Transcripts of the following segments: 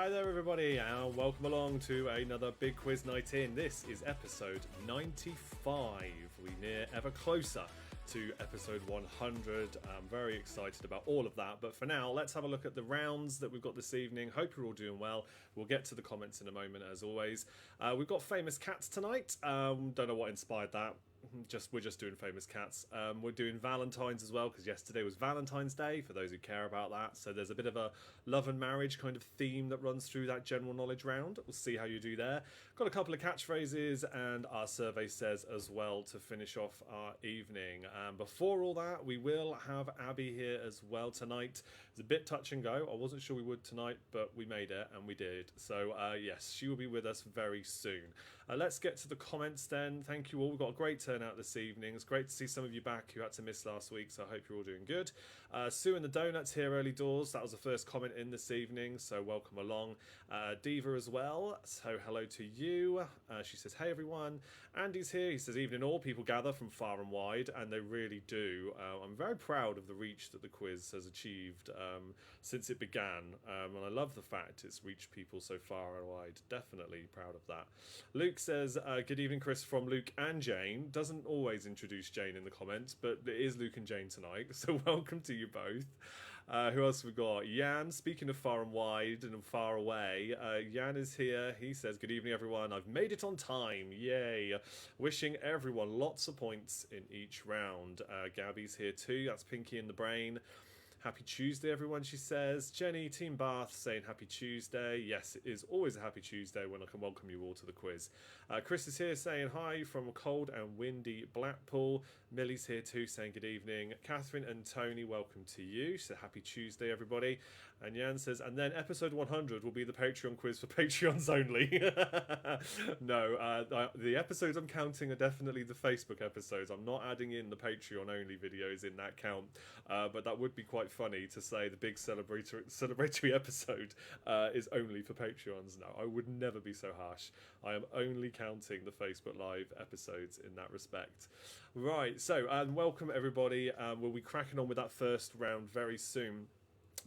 Hi there everybody and welcome along to another Big Quiz Night In. This is episode 95. We near ever closer to episode 100. I'm very excited about all of that, but for now let's have a look at the rounds that we've got this evening. Hope you're all doing well. We'll get to the comments in a moment as always. We've got famous cats tonight. Don't know what inspired that. We're just doing famous cats. We're doing Valentine's as well because yesterday was Valentine's Day for those who care about that. So there's a bit of a love and marriage kind of theme that runs through that general knowledge round. We'll see how you do there. Got a couple of catchphrases and our survey says as well to finish off our evening. Before all that, we will have Abby here as well tonight. It's a bit touch and go. I wasn't sure we would tonight, but we made it and we did. So yes, she will be with us very soon. Let's get to the comments then. Thank you all. We've got a great turnout this evening. It's great to see some of you back who had to miss last week, so I hope you're all doing good. Sue and the Donuts here early doors. That was the first comment in this evening, so welcome along. Diva as well, so hello to you. She says, hey everyone. Andy's here. He says, evening all. People gather from far and wide, and they really do. I'm very proud of the reach that the quiz has achieved since it began, and I love the fact it's reached people so far and wide. Definitely proud of that. Luke says, good evening Chris from Luke and Jane. Doesn't always introduce Jane in the comments, but it is Luke and Jane tonight, so welcome to you both. Who else we got? Jan, speaking of far and wide and far away, Jan is here. He says, good evening everyone, I've made it on time, yay. Wishing everyone lots of points in each round. Gabby's here too, that's Pinky in the brain. Happy Tuesday, everyone, she says. Jenny, Team Bath, saying happy Tuesday. Yes, it is always a happy Tuesday when I can welcome you all to the quiz. Chris is here saying hi from a cold and windy Blackpool. Millie's here too, saying good evening. Catherine and Tony, welcome to you. So happy Tuesday, everybody. And Jan says, and then episode 100 will be the Patreon quiz for Patreons only. No, the episodes I'm counting are definitely the Facebook episodes. I'm not adding in the Patreon only videos in that count, but that would be quite funny to say the big celebratory episode is only for Patreons. No, I would never be so harsh. I am only counting the Facebook Live episodes in that respect. Right, so welcome everybody. We'll be cracking on with that first round very soon.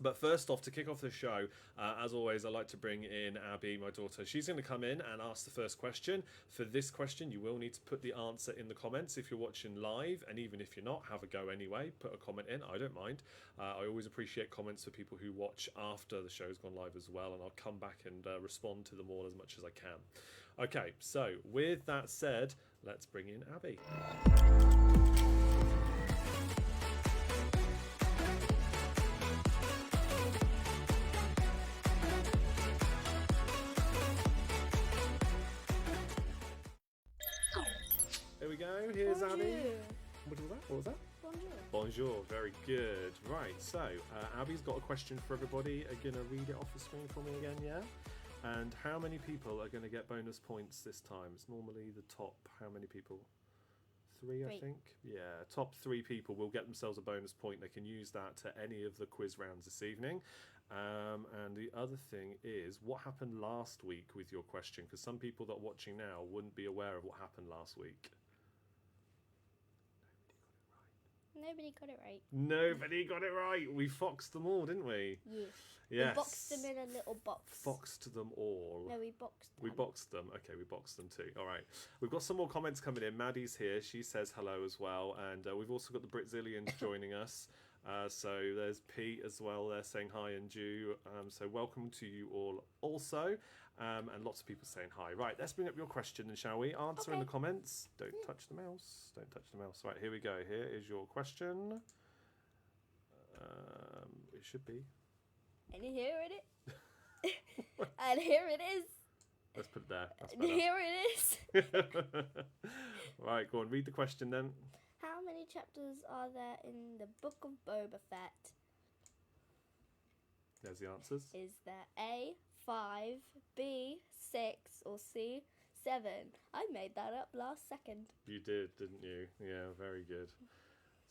But first off, to kick off the show, as always, I like to bring in Abby, my daughter. She's going to come in and ask the first question. For this question, you will need to put the answer in the comments if you're watching live, and even if you're not, have a go anyway. Put a comment in. I don't mind. I always appreciate comments for people who watch after the show's gone live as well, and I'll come back and respond to them all as much as I can. Okay, so with that said, let's bring in Abby. There we go, here's Bonjour. Abby. What was that? Bonjour. Bonjour, very good. Right, so Abby's got a question for everybody. Are you going to read it off the screen for me again, yeah? And how many people are going to get bonus points this time? It's normally the top, how many people? Three, I think? Yeah, top 3 people will get themselves a bonus point. They can use that to any of the quiz rounds this evening. And the other thing is, what happened last week with your question? Because some people that are watching now wouldn't be aware of what happened last week. Nobody got it right. Nobody got it right. We foxed them all, didn't we? Yeah. Yes. We boxed them in a little box. Foxed them all. No, we boxed them. We boxed them. Okay, we boxed them too. All right. We've got some more comments coming in. Maddie's here. She says hello as well. And we've also got the Britzillians joining us. So there's Pete as well. They're saying hi and Jew. So welcome to you all also. And lots of people saying hi. Right, let's bring up your question then, shall we? Answer in the comments. Don't touch the mouse. Don't touch the mouse. Right, here we go. Here is your question. It should be. And here it is. And here it is. Let's put it there. That's And better. here it is. Right, go on. Read the question then. How many chapters are there in the Book of Boba Fett? There's the answers. Is there A, 5, B, 6, or C, 7? I made that up last second. You did, didn't you? Yeah, very good.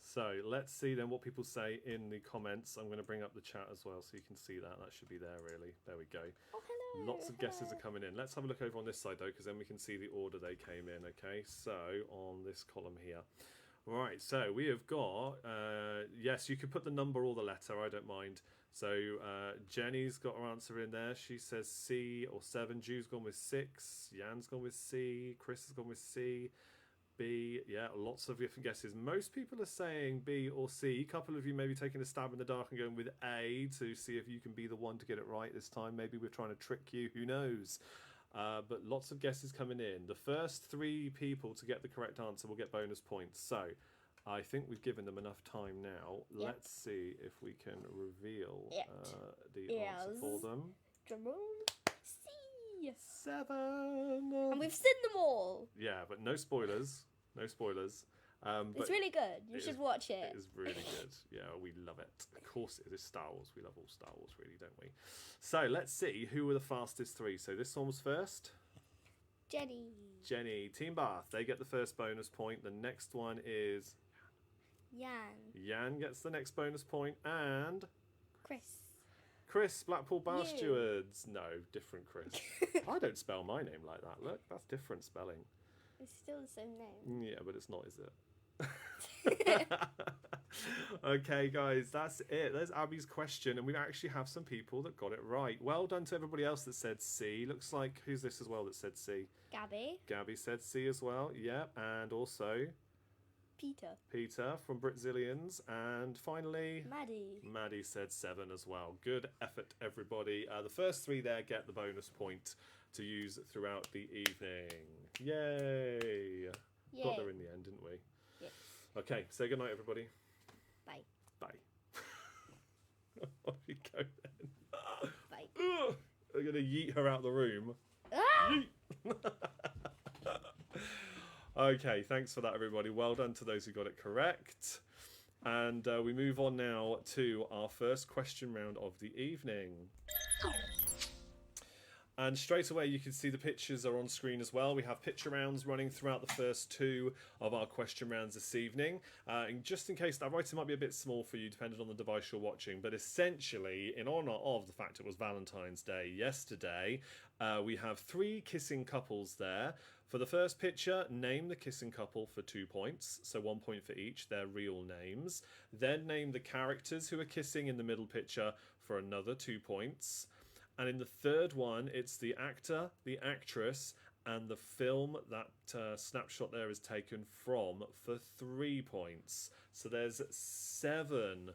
So let's see then what people say in the comments. I'm going to bring up the chat as well so you can see that. That should be there really. There we go. Oh, hello. Lots of guesses are coming in. Let's have a look over on this side though, because then we can see the order they came in. Okay, so on this column here. Right, so we have got Yes, you could put the number or the letter. I don't mind. So Jenny's got her answer in there. She says C or 7. Ju's gone with 6. Jan's gone with C. Chris has gone with C. B. Yeah, lots of different guesses. Most people are saying B or C. A couple of you maybe taking a stab in the dark and going with A to see if you can be the one to get it right this time. Maybe we're trying to trick you. Who knows? But lots of guesses coming in. The first 3 people to get the correct answer will get bonus points. So I think we've given them enough time now. Yep. Let's see if we can reveal Yep. the answer for them. Drumroll. C. 7. And we've seen them all. Yeah, but no spoilers. No spoilers. But It's really good. You should watch it. It is really good. Yeah, we love it. Of course it is Star Wars. We love all Star Wars, really, don't we? So let's see who were the fastest 3. So this one was first. Jenny. Team Bath, they get the first bonus point. The next one is Jan gets the next bonus point. And Chris, Blackpool Bar Stewards. No, different Chris. I don't spell my name like that. Look, that's different spelling. It's still the same name. Yeah, but it's not, is it? Okay, guys, that's it. There's Abby's question, and we actually have some people that got it right. Well done to everybody else that said C. Looks like, who's this as well that said C? Gabby said C as well. Yep, and also Peter from Britzillions, and finally Maddie said 7 as well. Good effort, everybody. The first 3 there get the bonus point to use throughout the evening. Yay! Got there in the end, didn't we? Yeah. Okay, say goodnight, everybody. Bye. Off you go then. Bye. We're going to yeet her out the room. Ah! Okay, thanks for that, everybody. Well done to those who got it correct. And we move on now to our first question round of the evening. And straight away, you can see the pictures are on screen as well. We have picture rounds running throughout the first 2 of our question rounds this evening. And just in case, that writing might be a bit small for you, depending on the device you're watching. But essentially, in honour of the fact it was Valentine's Day yesterday, we have 3 kissing couples there. For the first picture, name the kissing couple for 2 points. So 1 point for each, their real names. Then name the characters who are kissing in the middle picture for another 2 points. And in the third one, it's the actor, the actress, and the film that snapshot there is taken from for 3 points. So there's 7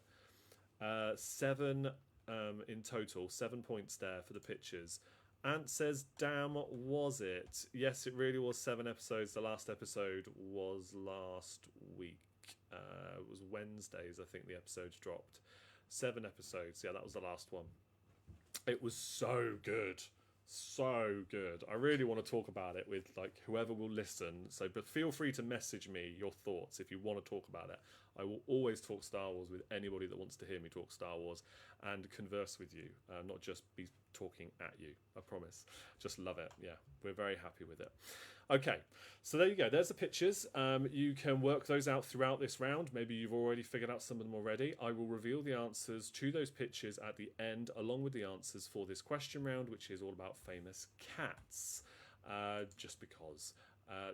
in total, 7 points there for the pictures. Ant says, damn, was it? Yes, it really was 7 episodes. The last episode was last week. It was Wednesdays, I think the episodes dropped. 7 episodes. Yeah, that was the last one. It was so good. So good. I really want to talk about it with whoever will listen. But feel free to message me your thoughts if you want to talk about it. I will always talk Star Wars with anybody that wants to hear me talk Star Wars and converse with you, not just be talking at you. I promise. Just love it. Yeah, we're very happy with it. Okay, so there you go. There's the pictures. You can work those out throughout this round. Maybe you've already figured out some of them already. I will reveal the answers to those pictures at the end, along with the answers for this question round, which is all about famous cats. Just because.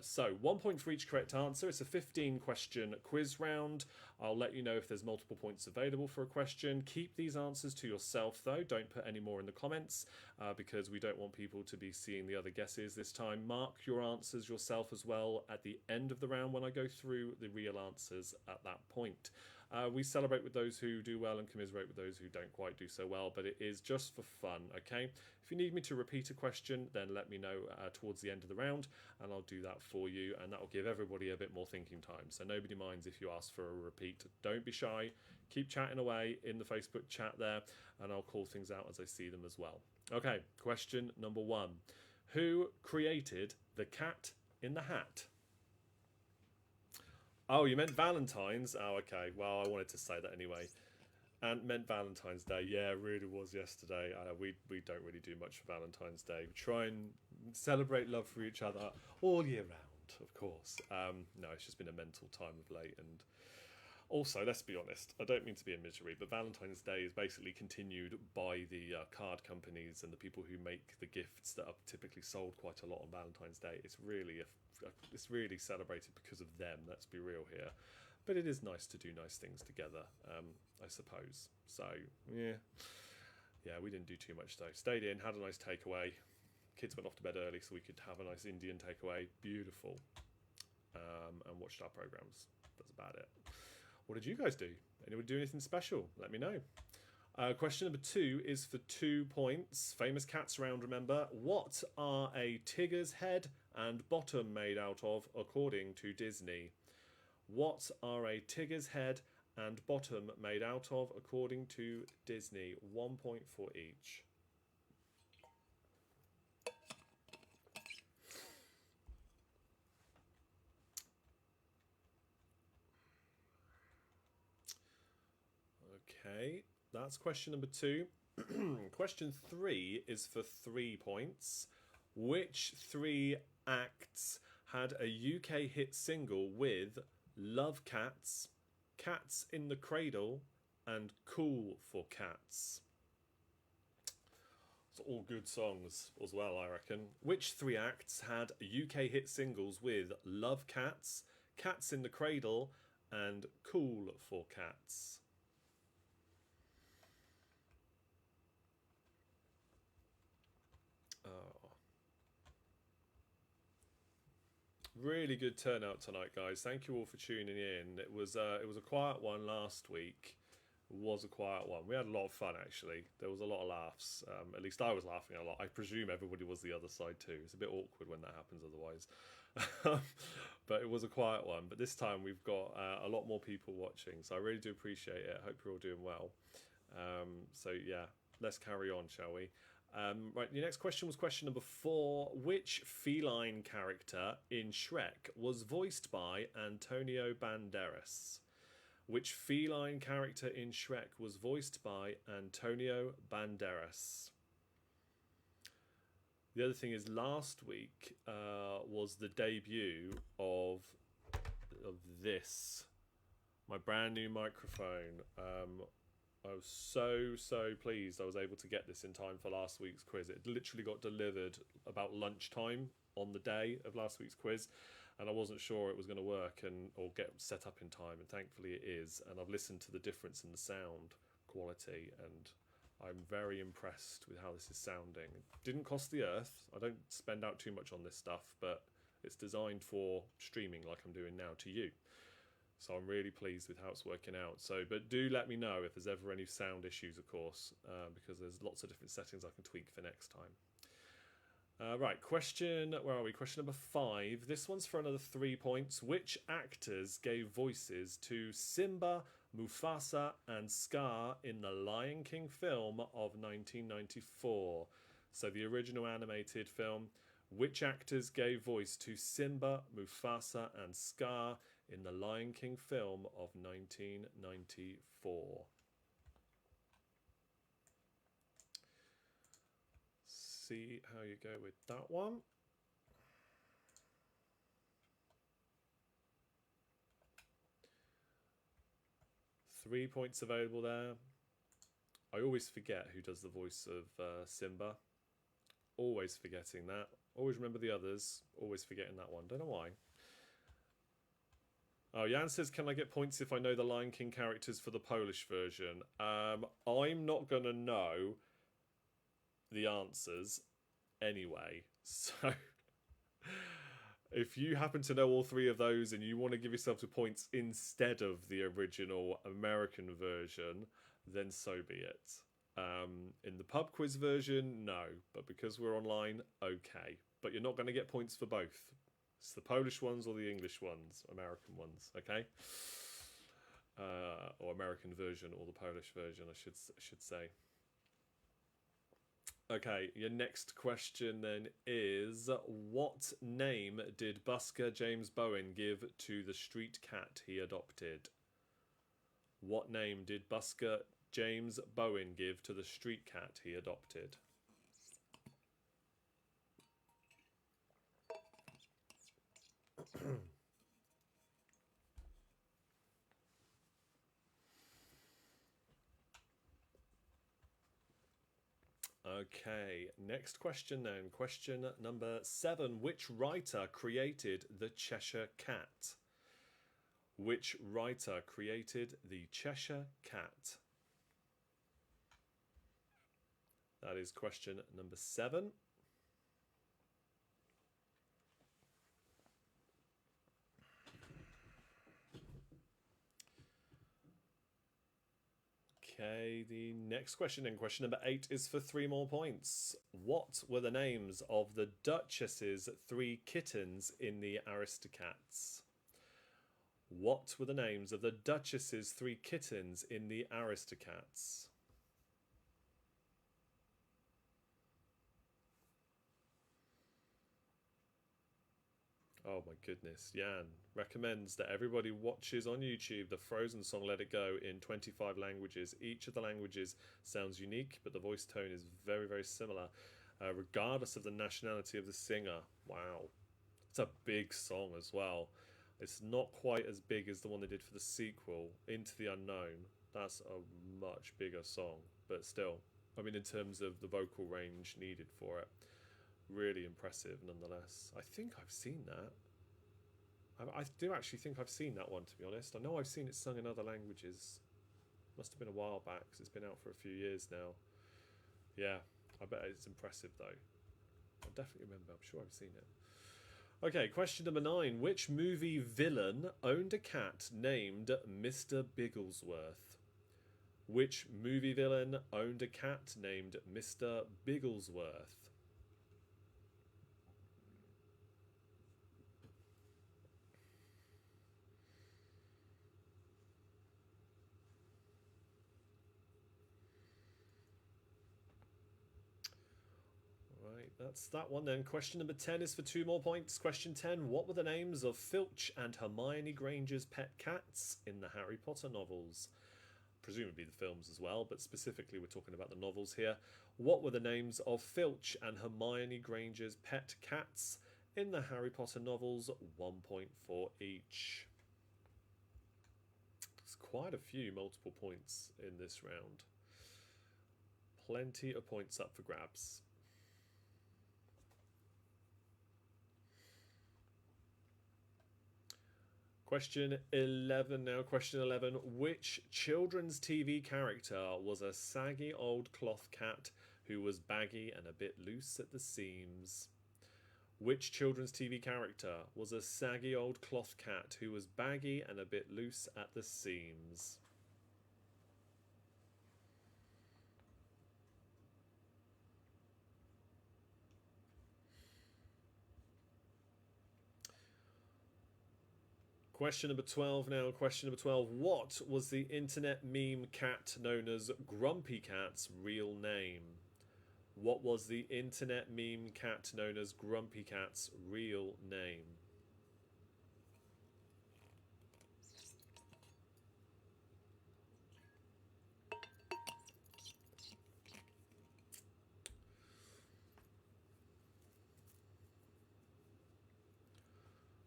So 1 point for each correct answer. It's a 15-question quiz round. I'll let you know if there's multiple points available for a question. Keep these answers to yourself, though. Don't put any more in the comments because we don't want people to be seeing the other guesses this time. Mark your answers yourself as well at the end of the round when I go through the real answers at that point. We celebrate with those who do well and commiserate with those who don't quite do so well, but it is just for fun, okay? If you need me to repeat a question, then let me know towards the end of the round, and I'll do that for you, and that will give everybody a bit more thinking time. So nobody minds if you ask for a repeat. Don't be shy. Keep chatting away in the Facebook chat there, and I'll call things out as I see them as well. Okay, question number 1. Who created the Cat in the Hat? Oh, you meant Valentine's? Oh, okay. Well, I wanted to say that anyway. And meant Valentine's Day. Yeah, it really was yesterday. We don't really do much for Valentine's Day. We try and celebrate love for each other all year round, of course. No, it's just been a mental time of late. And also, let's be honest, I don't mean to be a misery, but Valentine's Day is basically continued by the card companies and the people who make the gifts that are typically sold quite a lot on Valentine's Day. It's really celebrated because of them, let's be real here. But it is nice to do nice things together, I suppose. So, yeah. Yeah, we didn't do too much though. Stayed in, had a nice takeaway. Kids went off to bed early so we could have a nice Indian takeaway. Beautiful. And watched our programs. That's about it. What did you guys do? Anyone do anything special? Let me know. Question number 2 is for 2 points. Famous cats round, remember. What are a tiger's head and bottom made out of, according to Disney? What are a tiger's head and bottom made out of, according to Disney? 1 point for each. Okay, that's question number 2. Question 3 is for 3 points. Which 3 acts had a UK hit single with Love Cats, Cats in the Cradle, and Cool for Cats? It's all good songs as well, I reckon. Which 3 acts had UK hit singles with Love Cats, Cats in the Cradle, and Cool for Cats? Really good turnout tonight, guys. Thank you all for tuning in. It was a quiet one last week. It was a quiet one. We had a lot of fun, actually. There was a lot of laughs. At least I was laughing a lot. I presume everybody was the other side too. It's a bit awkward when that happens otherwise. But it was a quiet one. But this time we've got a lot more people watching. So I really do appreciate it. I hope you're all doing well. So yeah, let's carry on, shall we? Right, the next question was question number 4. Which feline character in Shrek was voiced by Antonio Banderas? Which feline character in Shrek was voiced by Antonio Banderas? The other thing is, last week was the debut of this, my brand new microphone. I was so pleased I was able to get this in time for last week's quiz. It literally got delivered about lunchtime on the day of last week's quiz, and I wasn't sure it was going to work or get set up in time, and thankfully it is. And I've listened to the difference in the sound quality, and I'm very impressed with how this is sounding. It didn't cost the earth. I don't spend out too much on this stuff, but it's designed for streaming like I'm doing now to you. So I'm really pleased with how it's working out. So, but do let me know if there's ever any sound issues, of course, because there's lots of different settings I can tweak for next time. Right, where are we? Question number 5. This one's for another 3 points. Which actors gave voices to Simba, Mufasa, and Scar in the Lion King film of 1994? So the original animated film. Which actors gave voice to Simba, Mufasa, and Scar in the Lion King film of 1994? See how you go with that one. Three points available there. I always forget who does the voice of Simba. Always forgetting that. Always remember the others. Always forgetting that one. Don't know why. Oh, Jan says, can I get points if I know the Lion King characters for the Polish version? I'm not going to know the answers anyway. So if you happen to know all 3 of those and you want to give yourself 2 points instead of the original American version, then so be it. In the pub quiz version, no. But because we're online, okay. But you're not going to get points for both. It's the Polish ones or the English ones, American ones, okay? Or American version or the Polish version, I should say. Okay, your next question then is, what name did busker James Bowen give to the street cat he adopted? What name did busker James Bowen give to the street cat he adopted? Okay, next question then. Question number 7. Which writer created the Cheshire Cat? Which writer created the Cheshire Cat? That is question number 7. Okay, the next question, and question number 8, is for 3 more points. What were the names of the Duchess's 3 kittens in the Aristocats? What were the names of the Duchess's 3 kittens in the Aristocats? Oh my goodness, Jan recommends that everybody watches on YouTube the Frozen song Let It Go in 25 languages. Each of the languages sounds unique, but the voice tone is very, very similar, regardless of the nationality of the singer. Wow. It's a big song as well. It's not quite as big as the one they did for the sequel, Into the Unknown. That's a much bigger song, but still, I mean, in terms of the vocal range needed for it, really impressive nonetheless. I think I've seen that. I do actually think I've seen that one, to be honest. I know I've seen it sung in other languages. Must have been a while back, because it's been out for a few years now. Yeah, I bet it's impressive though. I definitely remember, I'm sure I've seen it. Okay, question number 9. Which movie villain owned a cat named Mr. Bigglesworth? Which movie villain owned a cat named Mr. Bigglesworth? Right, that's that one then. Question number 10 is for 2 more points. Question 10. What were the names of Filch and Hermione Granger's pet cats in the Harry Potter novels? Presumably the films as well, but specifically we're talking about the novels here. What were the names of Filch and Hermione Granger's pet cats in the Harry Potter novels? 1 point for each. There's quite a few multiple points in this round. Plenty of points up for grabs. Question 11 now. Question 11. Which children's TV character was a saggy old cloth cat who was baggy and a bit loose at the seams? Which children's TV character was a saggy old cloth cat who was baggy and a bit loose at the seams? Question number 12 now. Question number 12. What was the internet meme cat known as Grumpy Cat's real name? What was the internet meme cat known as Grumpy Cat's real name?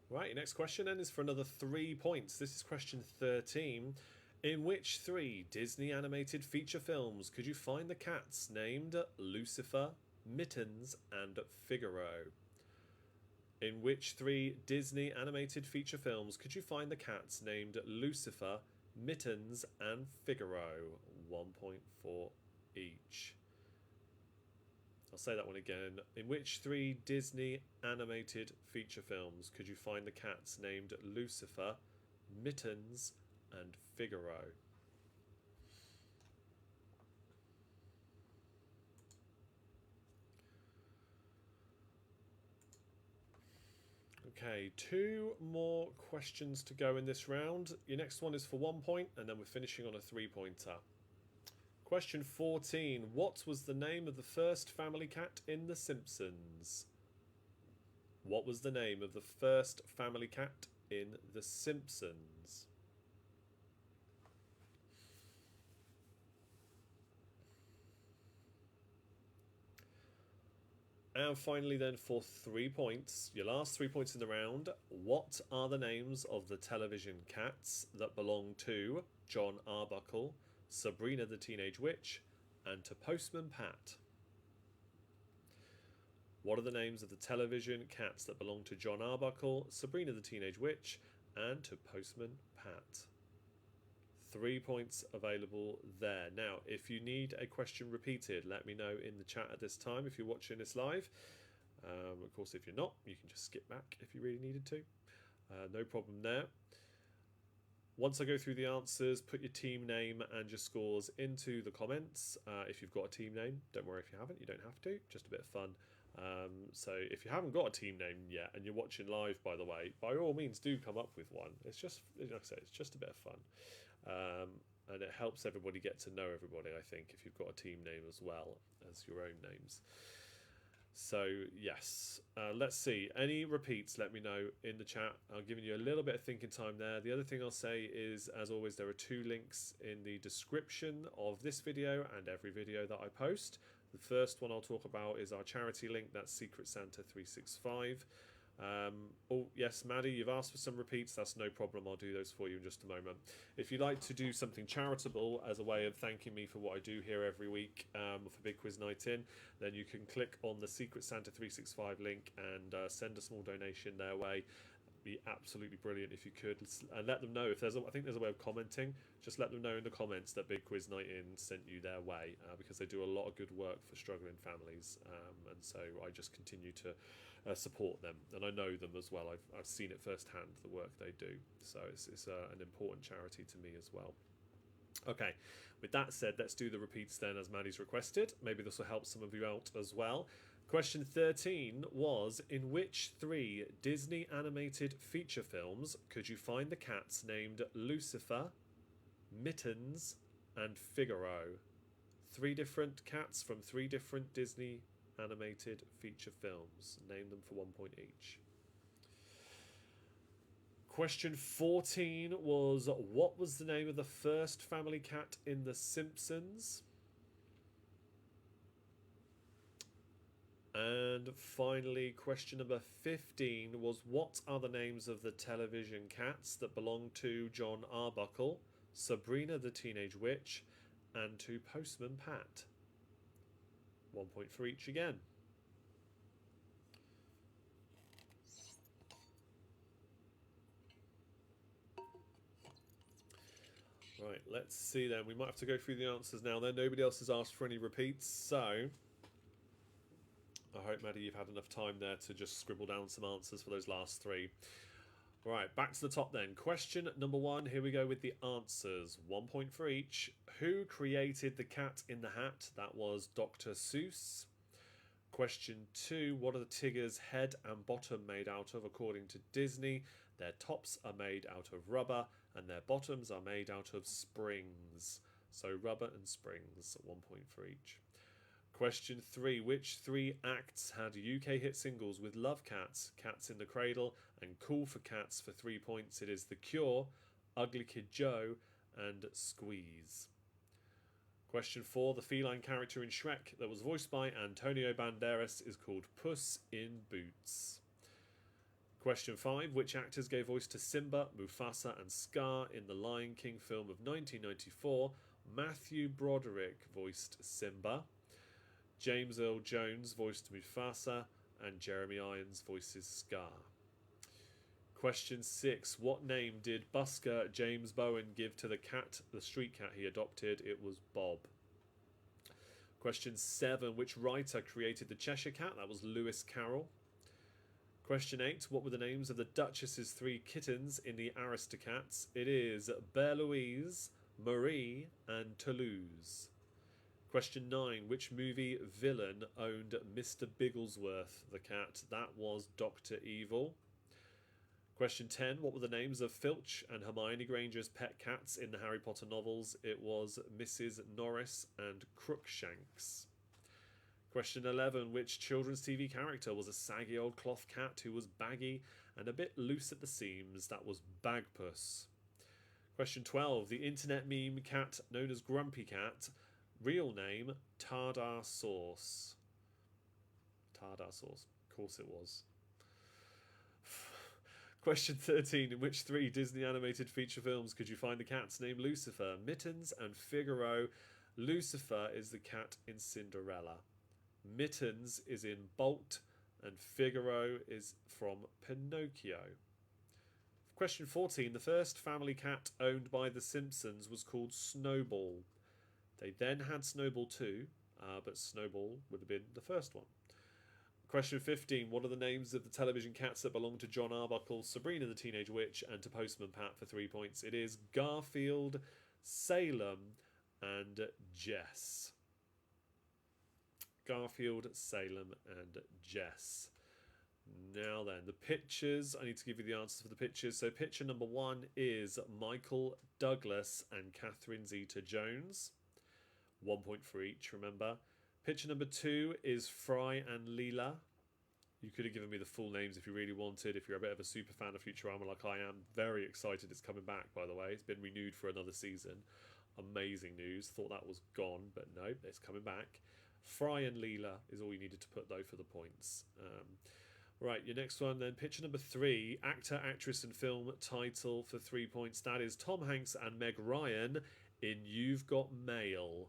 Right, next question then is for another 3 points. This is question 13. In which 3 Disney animated feature films could you find the cats named Lucifer, Mittens, and Figaro? In which 3 Disney animated feature films could you find the cats named Lucifer, Mittens, and Figaro? 1 point for each. I'll say that one again. In which 3 Disney animated feature films could you find the cats named Lucifer, Mittens, and Figaro? Okay, 2 more questions to go in this round. Your next one is for 1 point, and then we're finishing on a 3-pointer. Question 14. What was the name of the first family cat in The Simpsons? What was the name of the first family cat in The Simpsons? And finally then for 3 points, your last 3 points in the round, what are the names of the television cats that belong to John Arbuckle, Sabrina the Teenage Witch, and to Postman Pat? What are the names of the television cats that belong to John Arbuckle, Sabrina the Teenage Witch, and to Postman Pat? hat. 3 points available there. Now, if you need a question repeated, let me know in the chat at this time if you're watching this live. Of course, if you're not, you can just skip back if you really needed to. No problem there. Once I go through the answers, put your team name and your scores into the comments. If you've got a team name, don't worry if you haven't, you don't have to, just a bit of fun. So if you haven't got a team name yet and you're watching live, by the way, by all means do come up with one. It's just, like I say, it's just a bit of fun. And it helps everybody get to know everybody, I think, if you've got a team name as well as your own names. So yes, let's see. Any repeats, let me know in the chat. I'm giving you a little bit of thinking time there. The other thing I'll say is, as always, there are 2 links in the description of this video and every video that I post. The first one I'll talk about is our charity link. That's Secret Santa 365. Oh yes, Maddie, you've asked for some repeats. That's no problem. I'll do those for you in just a moment. If you'd like to do something charitable as a way of thanking me for what I do here every week for Big Quiz Night In, then you can click on the Secret Santa 365 link and send a small donation their way. Be absolutely brilliant if you could, and let them know if there's I think there's a way of commenting. Just let them know in the comments that Big Quiz Night In sent you their way, because they do a lot of good work for struggling families, and so I just continue to support them, and I know them as well. I've seen it firsthand, the work they do, so it's an important charity to me as well. Okay, with that said, let's do the repeats then as Maddie's requested. Maybe this will help some of you out as well. Question 13 was, in which 3 Disney animated feature films could you find the cats named Lucifer, Mittens, and Figaro? 3 different cats from 3 different Disney animated feature films. Name them for 1 point each. Question 14 was, what was the name of the first family cat in The Simpsons? And finally, question number 15 was, what are the names of the television cats that belong to John Arbuckle, Sabrina the Teenage Witch, and to Postman Pat? 1 point for each again. Right, let's see then. We might have to go through the answers now then. Nobody else has asked for any repeats, so I hope, Maddie, you've had enough time there to just scribble down some answers for those last 3. Right, back to the top then. Question number 1, here we go with the answers. 1 point for each. Who created the Cat in the Hat? That was Dr. Seuss. Question 2, what are the Tigger's head and bottom made out of according to Disney? Their tops are made out of rubber and their bottoms are made out of springs. So rubber and springs, 1 point for each. Question 3, which 3 acts had UK hit singles with Love Cats, Cats in the Cradle, and Cool for Cats for 3 points? It is The Cure, Ugly Kid Joe, and Squeeze. Question 4, the feline character in Shrek that was voiced by Antonio Banderas is called Puss in Boots. Question 5, which actors gave voice to Simba, Mufasa, and Scar in the Lion King film of 1994? Matthew Broderick voiced Simba, James Earl Jones voiced Mufasa, and Jeremy Irons voices Scar. Question 6, what name did busker James Bowen give to the cat, the street cat he adopted? It was Bob. Question 7, which writer created the Cheshire Cat? That was Lewis Carroll. Question 8, what were the names of the Duchess's 3 kittens in the Aristocats? It is Bear Louise, Marie, and Toulouse. Question 9, which movie villain owned Mr. Bigglesworth the cat? That was Dr. Evil. Question 10, what were the names of Filch and Hermione Granger's pet cats in the Harry Potter novels? It was Mrs. Norris and Crookshanks. Question 11, which children's TV character was a saggy old cloth cat who was baggy and a bit loose at the seams? That was Bagpuss. Question 12, the internet meme cat known as Grumpy Cat, real name Tartar Sauce. Tartar Sauce, of course it was. Question 13, in which 3 Disney animated feature films could you find the cats named Lucifer, Mittens, and Figaro? Lucifer is the cat in Cinderella. Mittens is in Bolt, and Figaro is from Pinocchio. Question 14. The first family cat owned by The Simpsons was called Snowball. They then had Snowball 2, but Snowball would have been the first one. Question 15. What are the names of the television cats that belong to John Arbuckle, Sabrina the Teenage Witch, and to Postman Pat for 3 points? It is Garfield, Salem, and Jess. Garfield, Salem, and Jess. Now then, the pictures. I need to give you the answers for the pictures. So picture number 1 is Michael Douglas and Catherine Zeta-Jones. 1 point for each, remember. Picture number 2 is Fry and Leela. You could have given me the full names if you really wanted. If you're a bit of a super fan of Futurama like I am, very excited it's coming back, by the way. It's been renewed for another season. Amazing news. Thought that was gone, but no, it's coming back. Fry and Leela is all you needed to put, though, for the points. Right, your next one then. Picture number 3, actor, actress and film title for 3 points. That is Tom Hanks and Meg Ryan in You've Got Mail.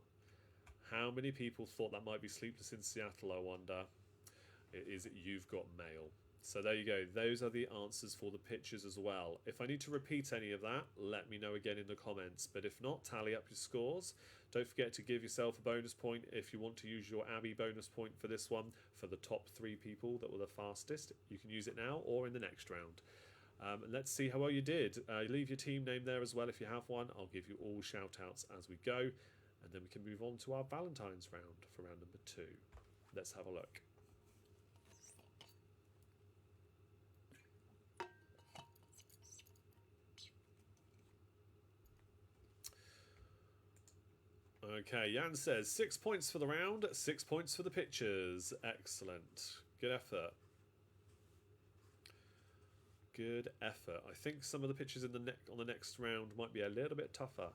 How many people thought that might be Sleepless in Seattle, I wonder? It is You've Got Mail. So there you go. Those are the answers for the pictures as well. If I need to repeat any of that, let me know again in the comments. But if not, tally up your scores. Don't forget to give yourself a bonus point if you want to use your Abby bonus point for this one. For the top 3 people that were the fastest, you can use it now or in the next round. Let's see how well you did. Leave your team name there as well if you have one. I'll give you all shout outs as we go. And then we can move on to our Valentine's round for round number 2. Let's have a look. Okay, Jan says 6 points for the round, 6 points for the pictures. Excellent. Good effort. Good effort. I think some of the pictures in the on the next round might be a little bit tougher.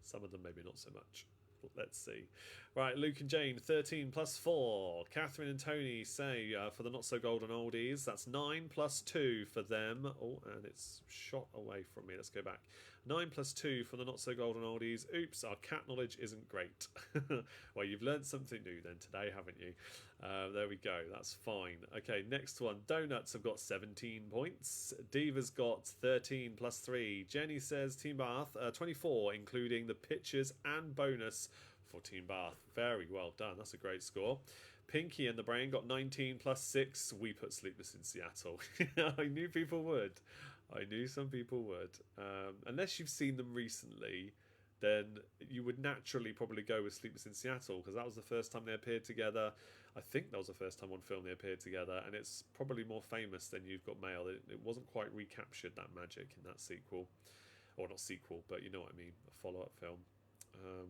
Some of them maybe not so much. But let's see. Right, Luke and Jane, 13 plus 4. Catherine and Tony say for the not so golden oldies, that's 9 plus 2 for them. Oh, and it's shot away from me. Let's go back. 9 plus 2 for the not so golden oldies. Oops, our cat knowledge isn't great. Well, you've learned something new then today, haven't you? There we go. That's fine. Okay, next one. Donuts have got 17 points. Diva's got 13 plus 3. Jenny says Team Bath 24, including the pictures and bonus for Team Bath. Very well done. That's a great score. Pinky and the Brain got 19 plus 6. We put Sleepless in Seattle. I knew people would. I knew some people would. Unless you've seen them recently, then you would naturally probably go with Sleepless in Seattle because that was the first time they appeared together. I think that was the first time on film they appeared together, and it's probably more famous than You've Got Mail. It wasn't quite recaptured, that magic, in that sequel. Or not sequel, but you know what I mean, a follow-up film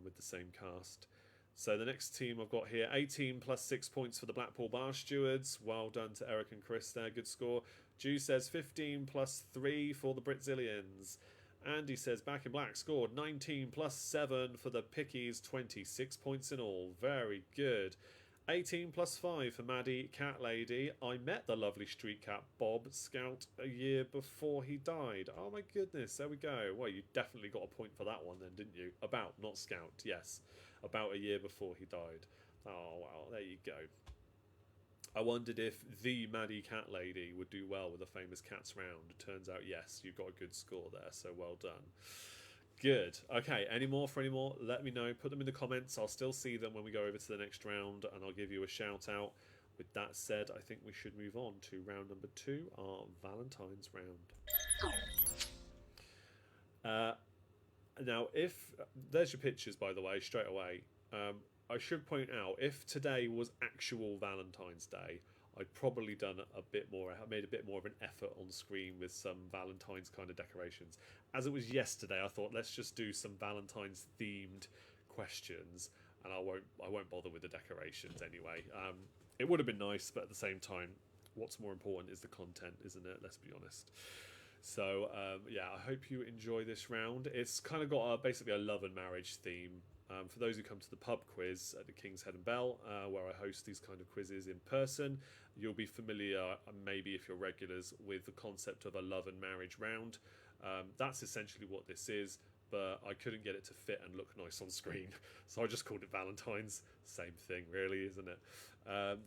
with the same cast. So the next team I've got here, 18 plus 6 points for the Blackpool Bar Stewards. Well done to Eric and Chris there, good score. Ju says 15 plus 3 for the Britzillians. Andy says Back in Black scored 19 plus 7 for the Pickies, 26 points in all. Very good. 18 plus 5 for Maddie Cat Lady. I met the lovely street cat Bob Scout a year before he died. Oh my goodness, there we go. Well, you definitely got a point for that one then, didn't you? About, not Scout, yes. About a year before he died. Oh, well, there you go. I wondered if the Maddie Cat Lady would do well with a famous Cats round. Turns out, yes, you got a good score there, so well done. Good. Okay, any more? Let me know. Put them in the comments. I'll still see them when we go over to the next round, and I'll give you a shout out. With that said, I think we should move on to round number 2, our Valentine's round. Now, if there's your pictures, by the way, straight away. I should point out, if today was actual Valentine's Day, I'd probably done made a bit more of an effort on screen with some Valentine's kind of decorations. As it was yesterday, I thought let's just do some Valentine's themed questions, and I won't bother with the decorations anyway. It would have been nice, but at the same time, what's more important is the content, isn't it? Let's be honest. So yeah, I hope you enjoy this round. It's kind of got basically a love and marriage theme. For those who come to the pub quiz at the King's Head and Bell, where I host these kind of quizzes in person, you'll be familiar, maybe if you're regulars, with the concept of a love and marriage round. That's essentially what this is, but I couldn't get it to fit and look nice on screen, so I just called it Valentine's. Same thing, really, isn't it?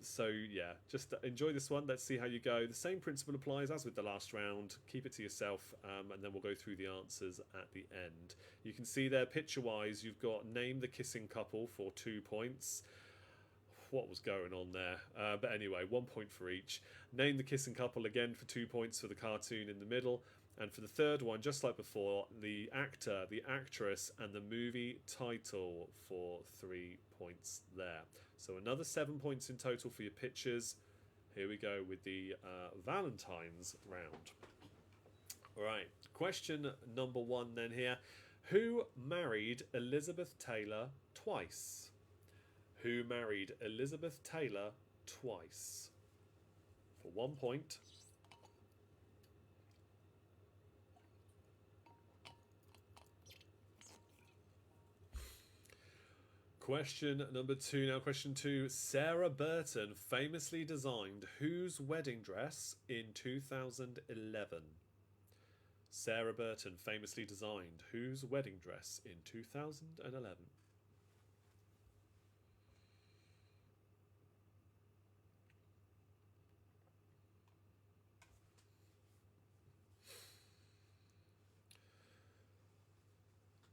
So yeah, just enjoy this one. Let's see how you go. The same principle applies as with the last round. Keep it to yourself, and then we'll go through the answers at the end. You can see there, picture-wise, you've got name the kissing couple for 2 points. What was going on there? But anyway, 1 point for each. Name the kissing couple again for 2 points for the cartoon in the middle. And for the third one, just like before, the actor, the actress, and the movie title for 3 points there. So another 7 points in total for your pictures. Here we go with the Valentine's round. All right, question number 1 then here. Who married Elizabeth Taylor twice? Who married Elizabeth Taylor twice? For 1 point. Question number 2 now. Question 2. Sarah Burton famously designed whose wedding dress in 2011? Sarah Burton famously designed whose wedding dress in 2011?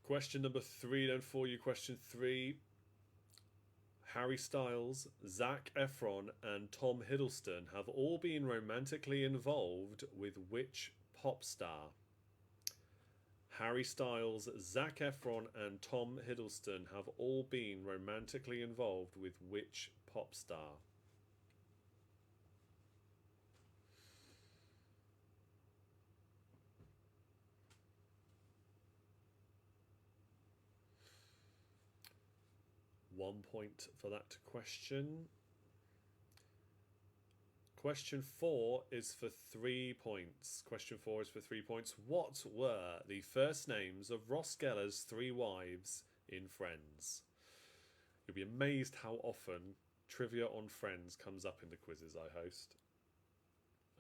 Question number 3 then for you. Question 3. Harry Styles, Zac Efron, and Tom Hiddleston have all been romantically involved with which pop star? Harry Styles, Zac Efron, and Tom Hiddleston have all been romantically involved with which pop star? One point for that question. Question 4 is for 3 points. Question 4 is for 3 points. What were the first names of Ross Geller's 3 wives in Friends? You'll be amazed how often trivia on Friends comes up in the quizzes I host.